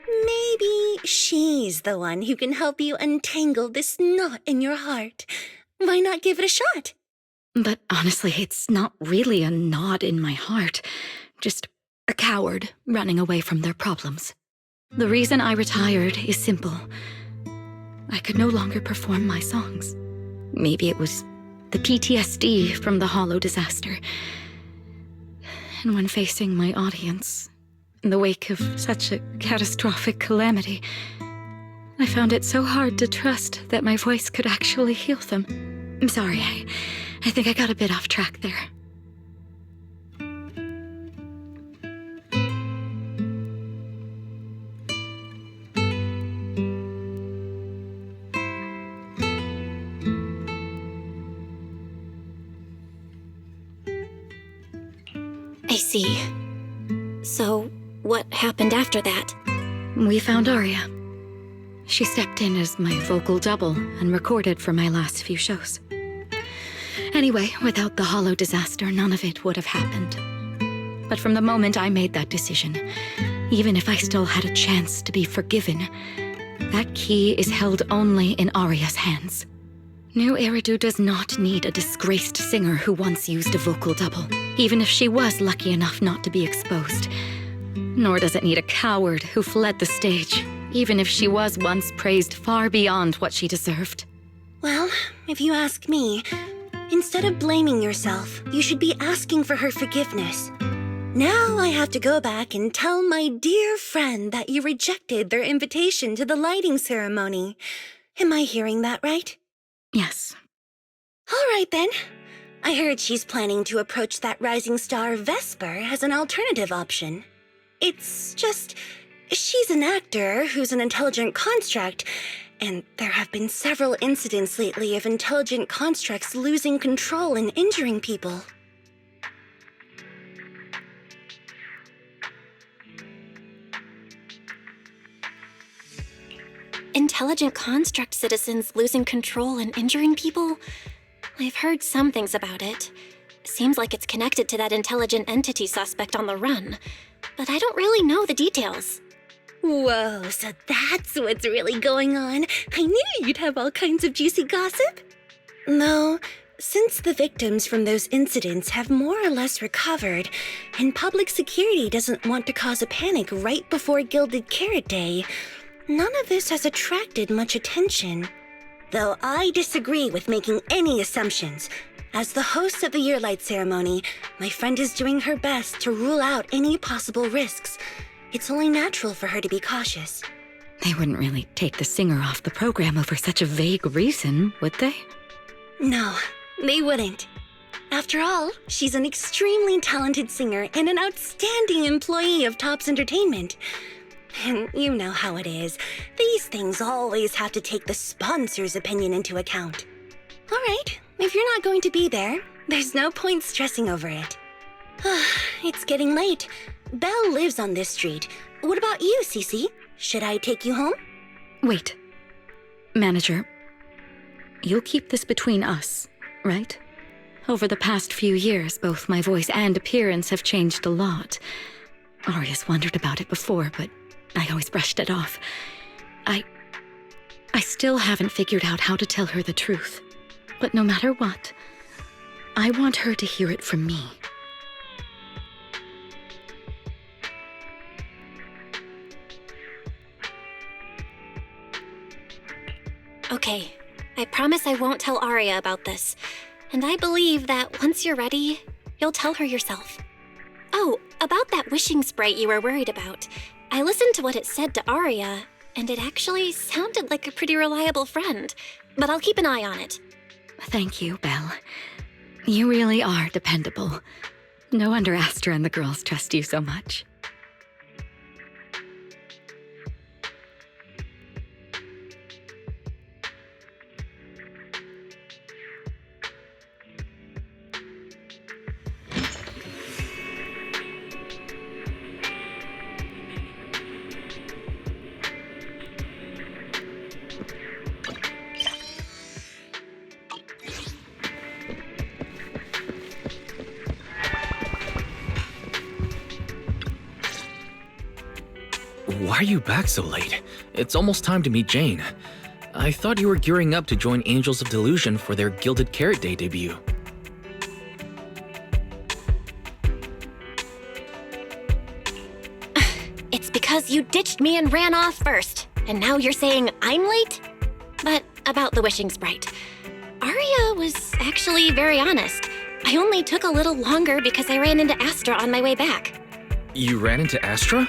Maybe she's the one who can help you untangle this knot in your heart. Why not give it a shot? But honestly, it's not really a knot in my heart. Just a coward running away from their problems. The reason I retired is simple. I could no longer perform my songs. Maybe it was the PTSD from the Hollow disaster. And when facing my audience, in the wake of such a catastrophic calamity, I found it so hard to trust that my voice could actually heal them. I'm sorry, I think I got a bit off track there. I see. So, what happened after that? We found Aria. She stepped in as my vocal double and recorded for my last few shows. Anyway, without the Hollow disaster, none of it would have happened. But from the moment I made that decision, even if I still had a chance to be forgiven, that key is held only in Aria's hands. New Eridu does not need a disgraced singer who once used a vocal double, even if she was lucky enough not to be exposed. Nor does it need a coward who fled the stage, even if she was once praised far beyond what she deserved. Well, if you ask me, instead of blaming yourself, you should be asking for her forgiveness. Now I have to go back and tell my dear friend that you rejected their invitation to the lighting ceremony. Am I hearing that right? Yes. All right then. I heard she's planning to approach that rising star Vesper as an alternative option. It's just, she's an actor who's an intelligent construct, and there have been several incidents lately of intelligent constructs losing control and injuring people. Intelligent construct citizens losing control and injuring people? I've heard some things about it. Seems like it's connected to that intelligent entity suspect on the run, but I don't really know the details. Whoa, so that's what's really going on. I knew you'd have all kinds of juicy gossip. No, since the victims from those incidents have more or less recovered, and public security doesn't want to cause a panic right before Gilded Carrot Day, none of this has attracted much attention. Though I disagree with making any assumptions. As the host of the Yearlight ceremony, my friend is doing her best to rule out any possible risks. It's only natural for her to be cautious. They wouldn't really take the singer off the program over such a vague reason, would they? No, they wouldn't. After all, she's an extremely talented singer and an outstanding employee of Topps Entertainment. And you know how it is. These things always have to take the sponsor's opinion into account. All right, if you're not going to be there, there's no point stressing over it. It's getting late. Belle lives on this street. What about you, Cece? Should I take you home? Wait. Manager, you'll keep this between us, right? Over the past few years, both my voice and appearance have changed a lot. Aria's wondered about it before, but I always brushed it off. I still haven't figured out how to tell her the truth. But no matter what, I want her to hear it from me. Okay, I promise I won't tell Aria about this. And I believe that once you're ready, you'll tell her yourself. Oh, about that wishing sprite you were worried about. I listened to what it said to Aria, and it actually sounded like a pretty reliable friend. But I'll keep an eye on it. Thank you, Belle. You really are dependable. No wonder Astra and the girls trust you so much. Why are you back so late? It's almost time to meet Jane. I thought you were gearing up to join Angels of Delusion for their Gilded Carrot Day debut. It's because you ditched me and ran off first, and now you're saying I'm late? But about the wishing sprite. Aria was actually very honest. I only took a little longer because I ran into Astra on my way back. You ran into Astra?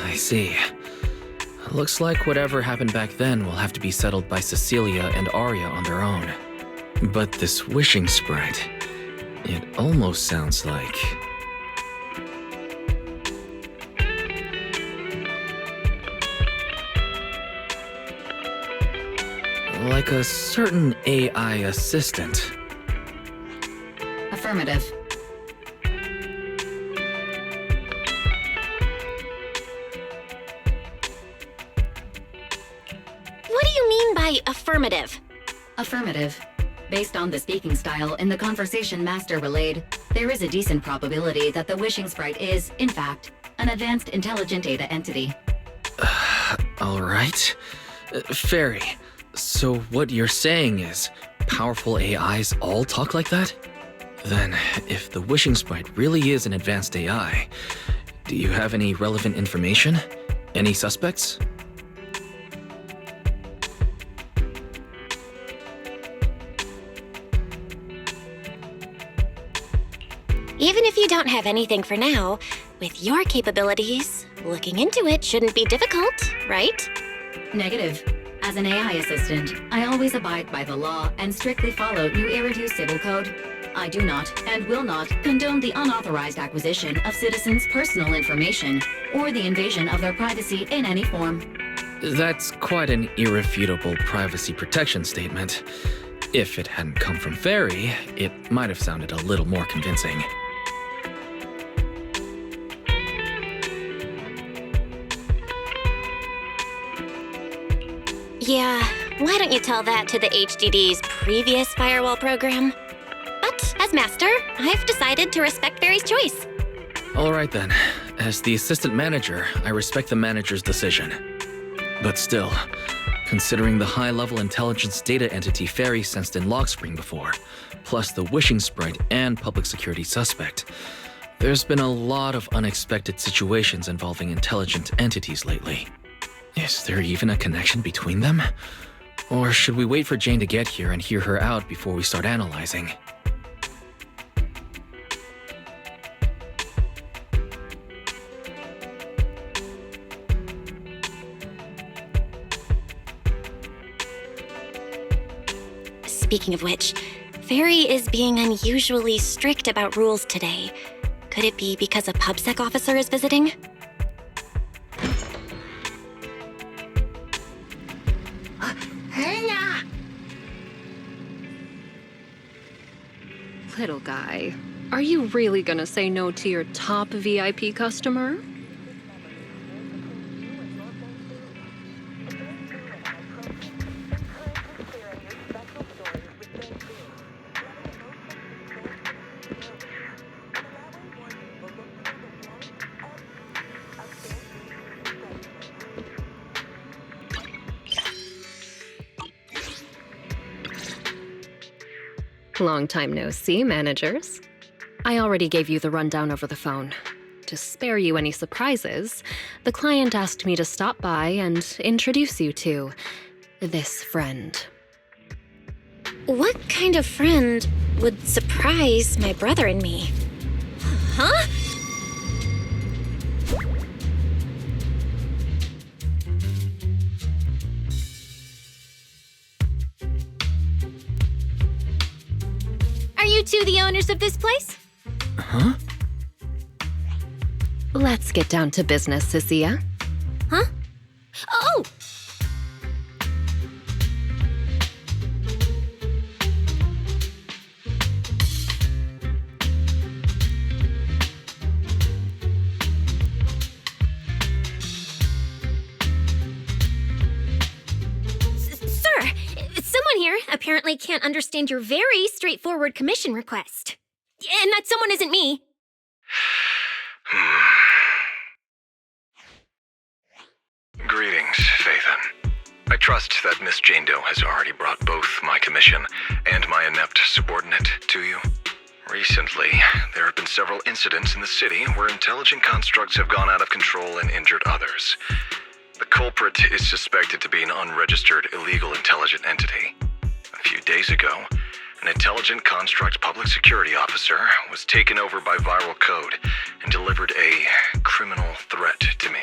I see. Looks like whatever happened back then will have to be settled by Cecilia and Aria on their own. But this wishing sprite, it almost sounds like... like a certain AI assistant. Affirmative. What do you mean by affirmative? Affirmative. Based on the speaking style in the conversation Master relayed, there is a decent probability that the wishing sprite is, in fact, an advanced intelligent data entity. Alright. Fairy, so what you're saying is, powerful AIs all talk like that? Then, if the wishing sprite really is an advanced AI, do you have any relevant information? Any suspects? Even if you don't have anything for now, with your capabilities, looking into it shouldn't be difficult, right? Negative. As an AI assistant, I always abide by the law and strictly follow New Eridu Civil Code. I do not and will not condone the unauthorized acquisition of citizens' personal information or the invasion of their privacy in any form. That's quite an irrefutable privacy protection statement. If it hadn't come from Fairy, it might have sounded a little more convincing. Yeah, why don't you tell that to the HDD's previous firewall program? But as master, I've decided to respect Fairy's choice. Alright then. As the assistant manager, I respect the manager's decision. But still, considering the high-level intelligence data entity Fairy sensed in Logspring before, plus the wishing sprite and public security suspect, there's been a lot of unexpected situations involving intelligent entities lately. Is there even a connection between them? Or should we wait for Jane to get here and hear her out before we start analyzing? Speaking of which, Fairy is being unusually strict about rules today. Could it be because a PubSec officer is visiting? Little guy, Are you really gonna say no to your top VIP customer? Long time no see, managers. I already gave you the rundown over the phone. To spare you any surprises, the client asked me to stop by and introduce you to this friend. What kind of friend would surprise my brother and me? Huh? Are you two the owners of this place? Huh? Let's get down to business, Cecilia. Huh? Oh! Sir, someone here apparently can't understand your very straightforward commission request. And that someone isn't me. Greetings, Phaethon. I trust that Miss Jane Doe has already brought both my commission and my inept subordinate to you. Recently, there have been several incidents in the city where intelligent constructs have gone out of control and injured others. The culprit is suspected to be an unregistered illegal intelligent entity. A few days ago, an intelligent construct public security officer was taken over by viral code and delivered a criminal threat to me,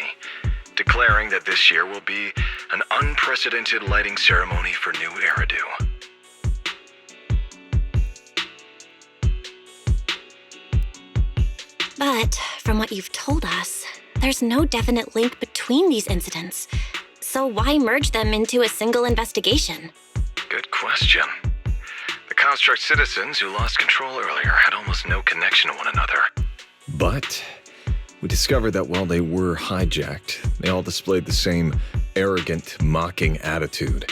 declaring that this year will be an unprecedented lighting ceremony for new Eridu. But from what you've told us, there's no definite link between these incidents. So why merge them into a single investigation? Good question. The construct citizens who lost control earlier had almost no connection to one another. But we discovered that while they were hijacked, they all displayed the same arrogant, mocking attitude,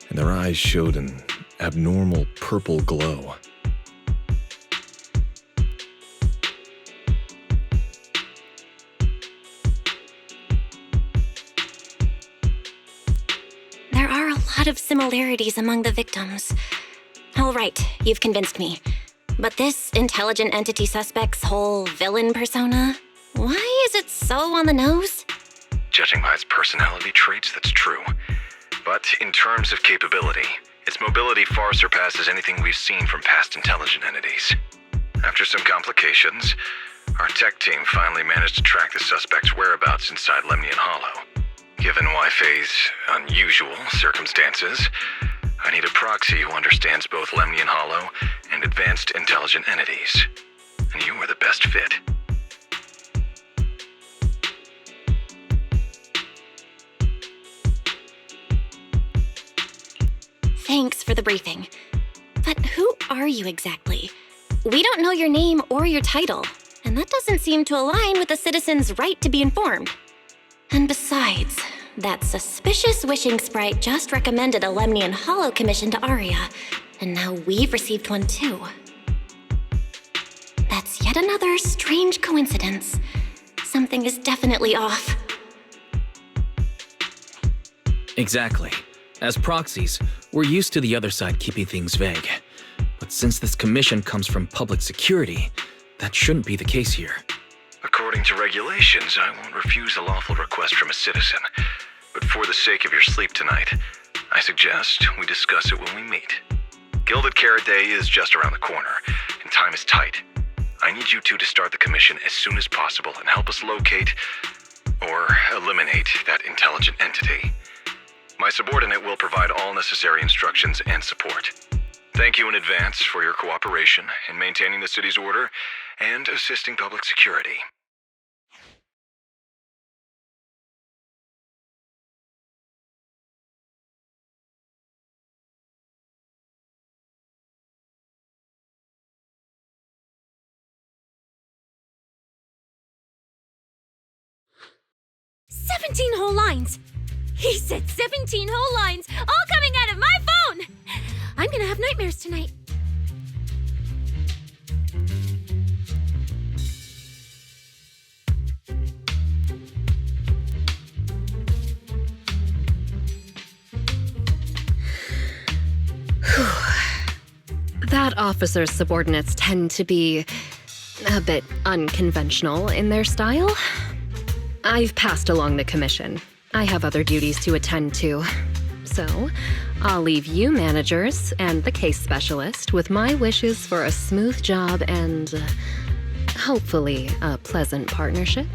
and their eyes showed an abnormal purple glow. There are a lot of similarities among the victims. All right, you've convinced me. But this intelligent entity suspect's whole villain persona, why is it so on the nose? Judging by its personality traits, that's true. But in terms of capability, its mobility far surpasses anything we've seen from past intelligent entities. After some complications, our tech team finally managed to track the suspect's whereabouts inside Lemnian Hollow. Given Wi-Fi's unusual circumstances, I need a proxy who understands both Lemnian Hollow and advanced intelligent entities. And you are the best fit. Thanks for the briefing. But who are you exactly? We don't know your name or your title, and that doesn't seem to align with the citizens' right to be informed. And besides, that suspicious wishing sprite just recommended a Lemnian Hollow commission to Aria, and now we've received one too. That's yet another strange coincidence. Something is definitely off. Exactly. As proxies, we're used to the other side keeping things vague. But since this commission comes from public security, that shouldn't be the case here. According to regulations, I won't refuse a lawful request from a citizen. But for the sake of your sleep tonight, I suggest we discuss it when we meet. Gilded Carrot Day is just around the corner, and time is tight. I need you two to start the commission as soon as possible and help us locate or eliminate that intelligent entity. My subordinate will provide all necessary instructions and support. Thank you in advance for your cooperation in maintaining the city's order and assisting public security. 17 whole lines. He said 17 whole lines, all coming out of my phone! I'm gonna have nightmares tonight. That officer's subordinates tend to be a bit unconventional in their style. I've passed along the commission. I have other duties to attend to. So, I'll leave you managers and the case specialist with my wishes for a smooth job and, hopefully, a pleasant partnership.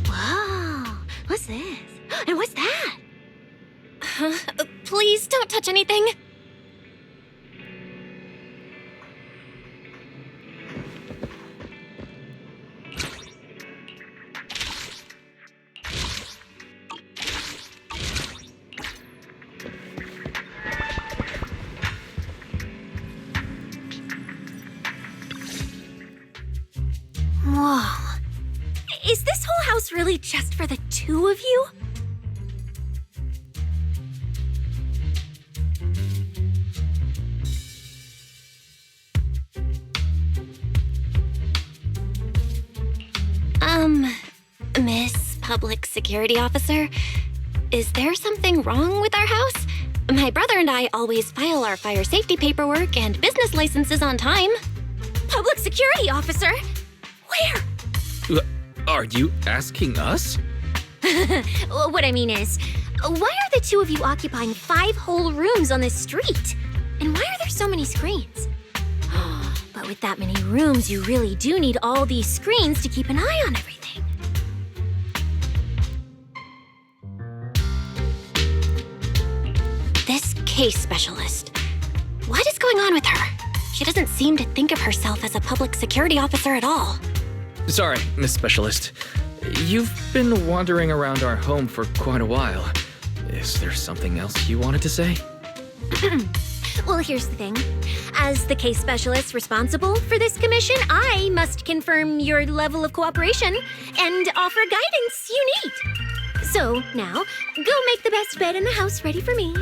Whoa, what's this? And what's that? Please don't touch anything. Whoa. Is this whole house really just for the two of you? Miss Public Security Officer, is there something wrong with our house? My brother and I always file our fire safety paperwork and business licenses on time. Public Security Officer? Where? Are you asking us? What I mean is, why are the two of you occupying 5 whole rooms on this street? And why are there so many screens? But with that many rooms, you really do need all these screens to keep an eye on everything. This case specialist. What is going on with her? She doesn't seem to think of herself as a public security officer at all. Sorry, Miss Specialist. You've been wandering around our home for quite a while. Is there something else you wanted to say? Well, here's the thing. As the case specialist responsible for this commission, I must confirm your level of cooperation and offer guidance you need. So, now, go make the best bed in the house ready for me.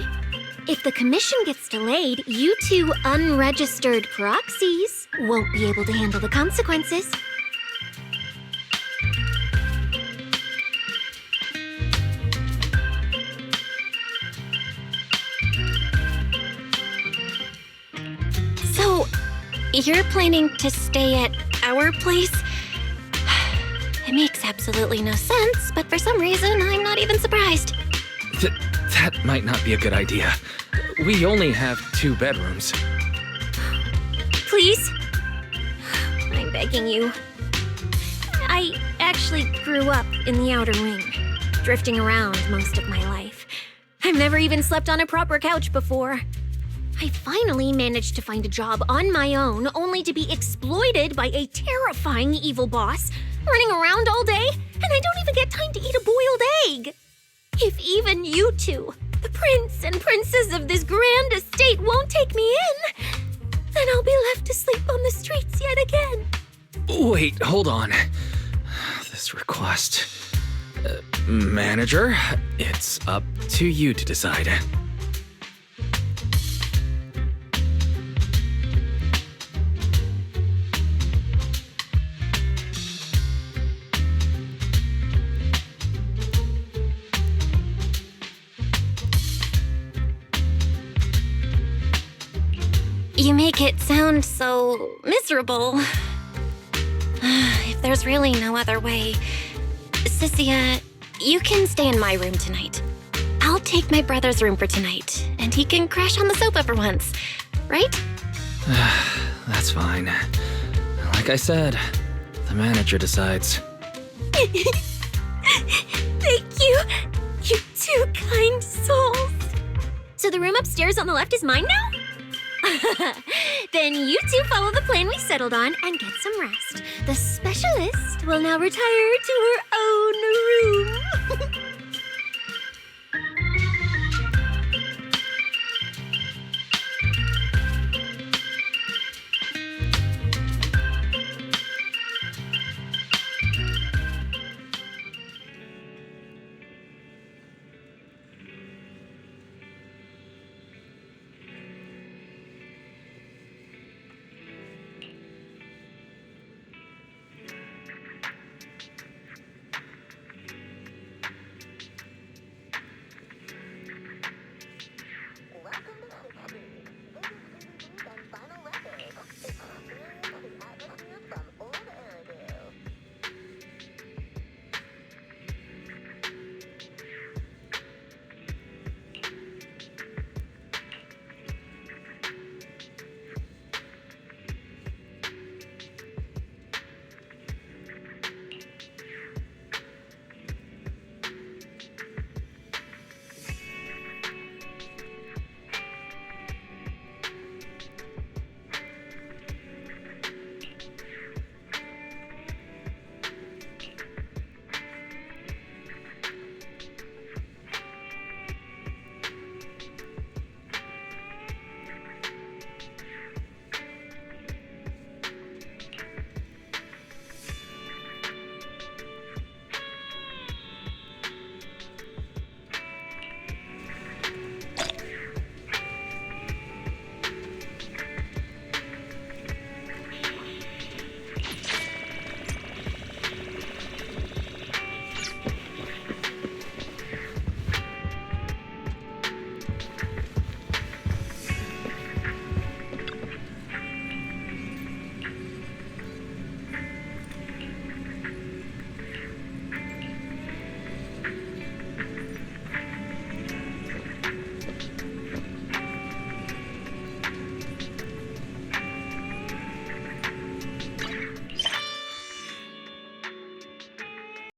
If the commission gets delayed, you two unregistered proxies won't be able to handle the consequences. So, you're planning to stay at our place? It makes absolutely no sense, but for some reason, I'm not even surprised. That might not be a good idea. We only have 2 bedrooms. Please? I'm begging you. I actually grew up in the outer ring, drifting around most of my life. I've never even slept on a proper couch before. I finally managed to find a job on my own, only to be exploited by a terrifying evil boss, running around all day, and I don't even get time to eat a boiled egg. If even you two, the prince and princess of this grand estate, won't take me in, then I'll be left to sleep on the streets yet again. Wait, hold on. This request... manager, it's up to you to decide. You make it sound so miserable. If there's really no other way, Cyssia, you can stay in my room tonight. I'll take my brother's room for tonight, and he can crash on the sofa for once, right? That's fine. Like I said, the manager decides. Thank you, you two kind souls. So the room upstairs on the left is mine now? Then you two follow the plan we settled on and get some rest. The specialist will now retire to her own room.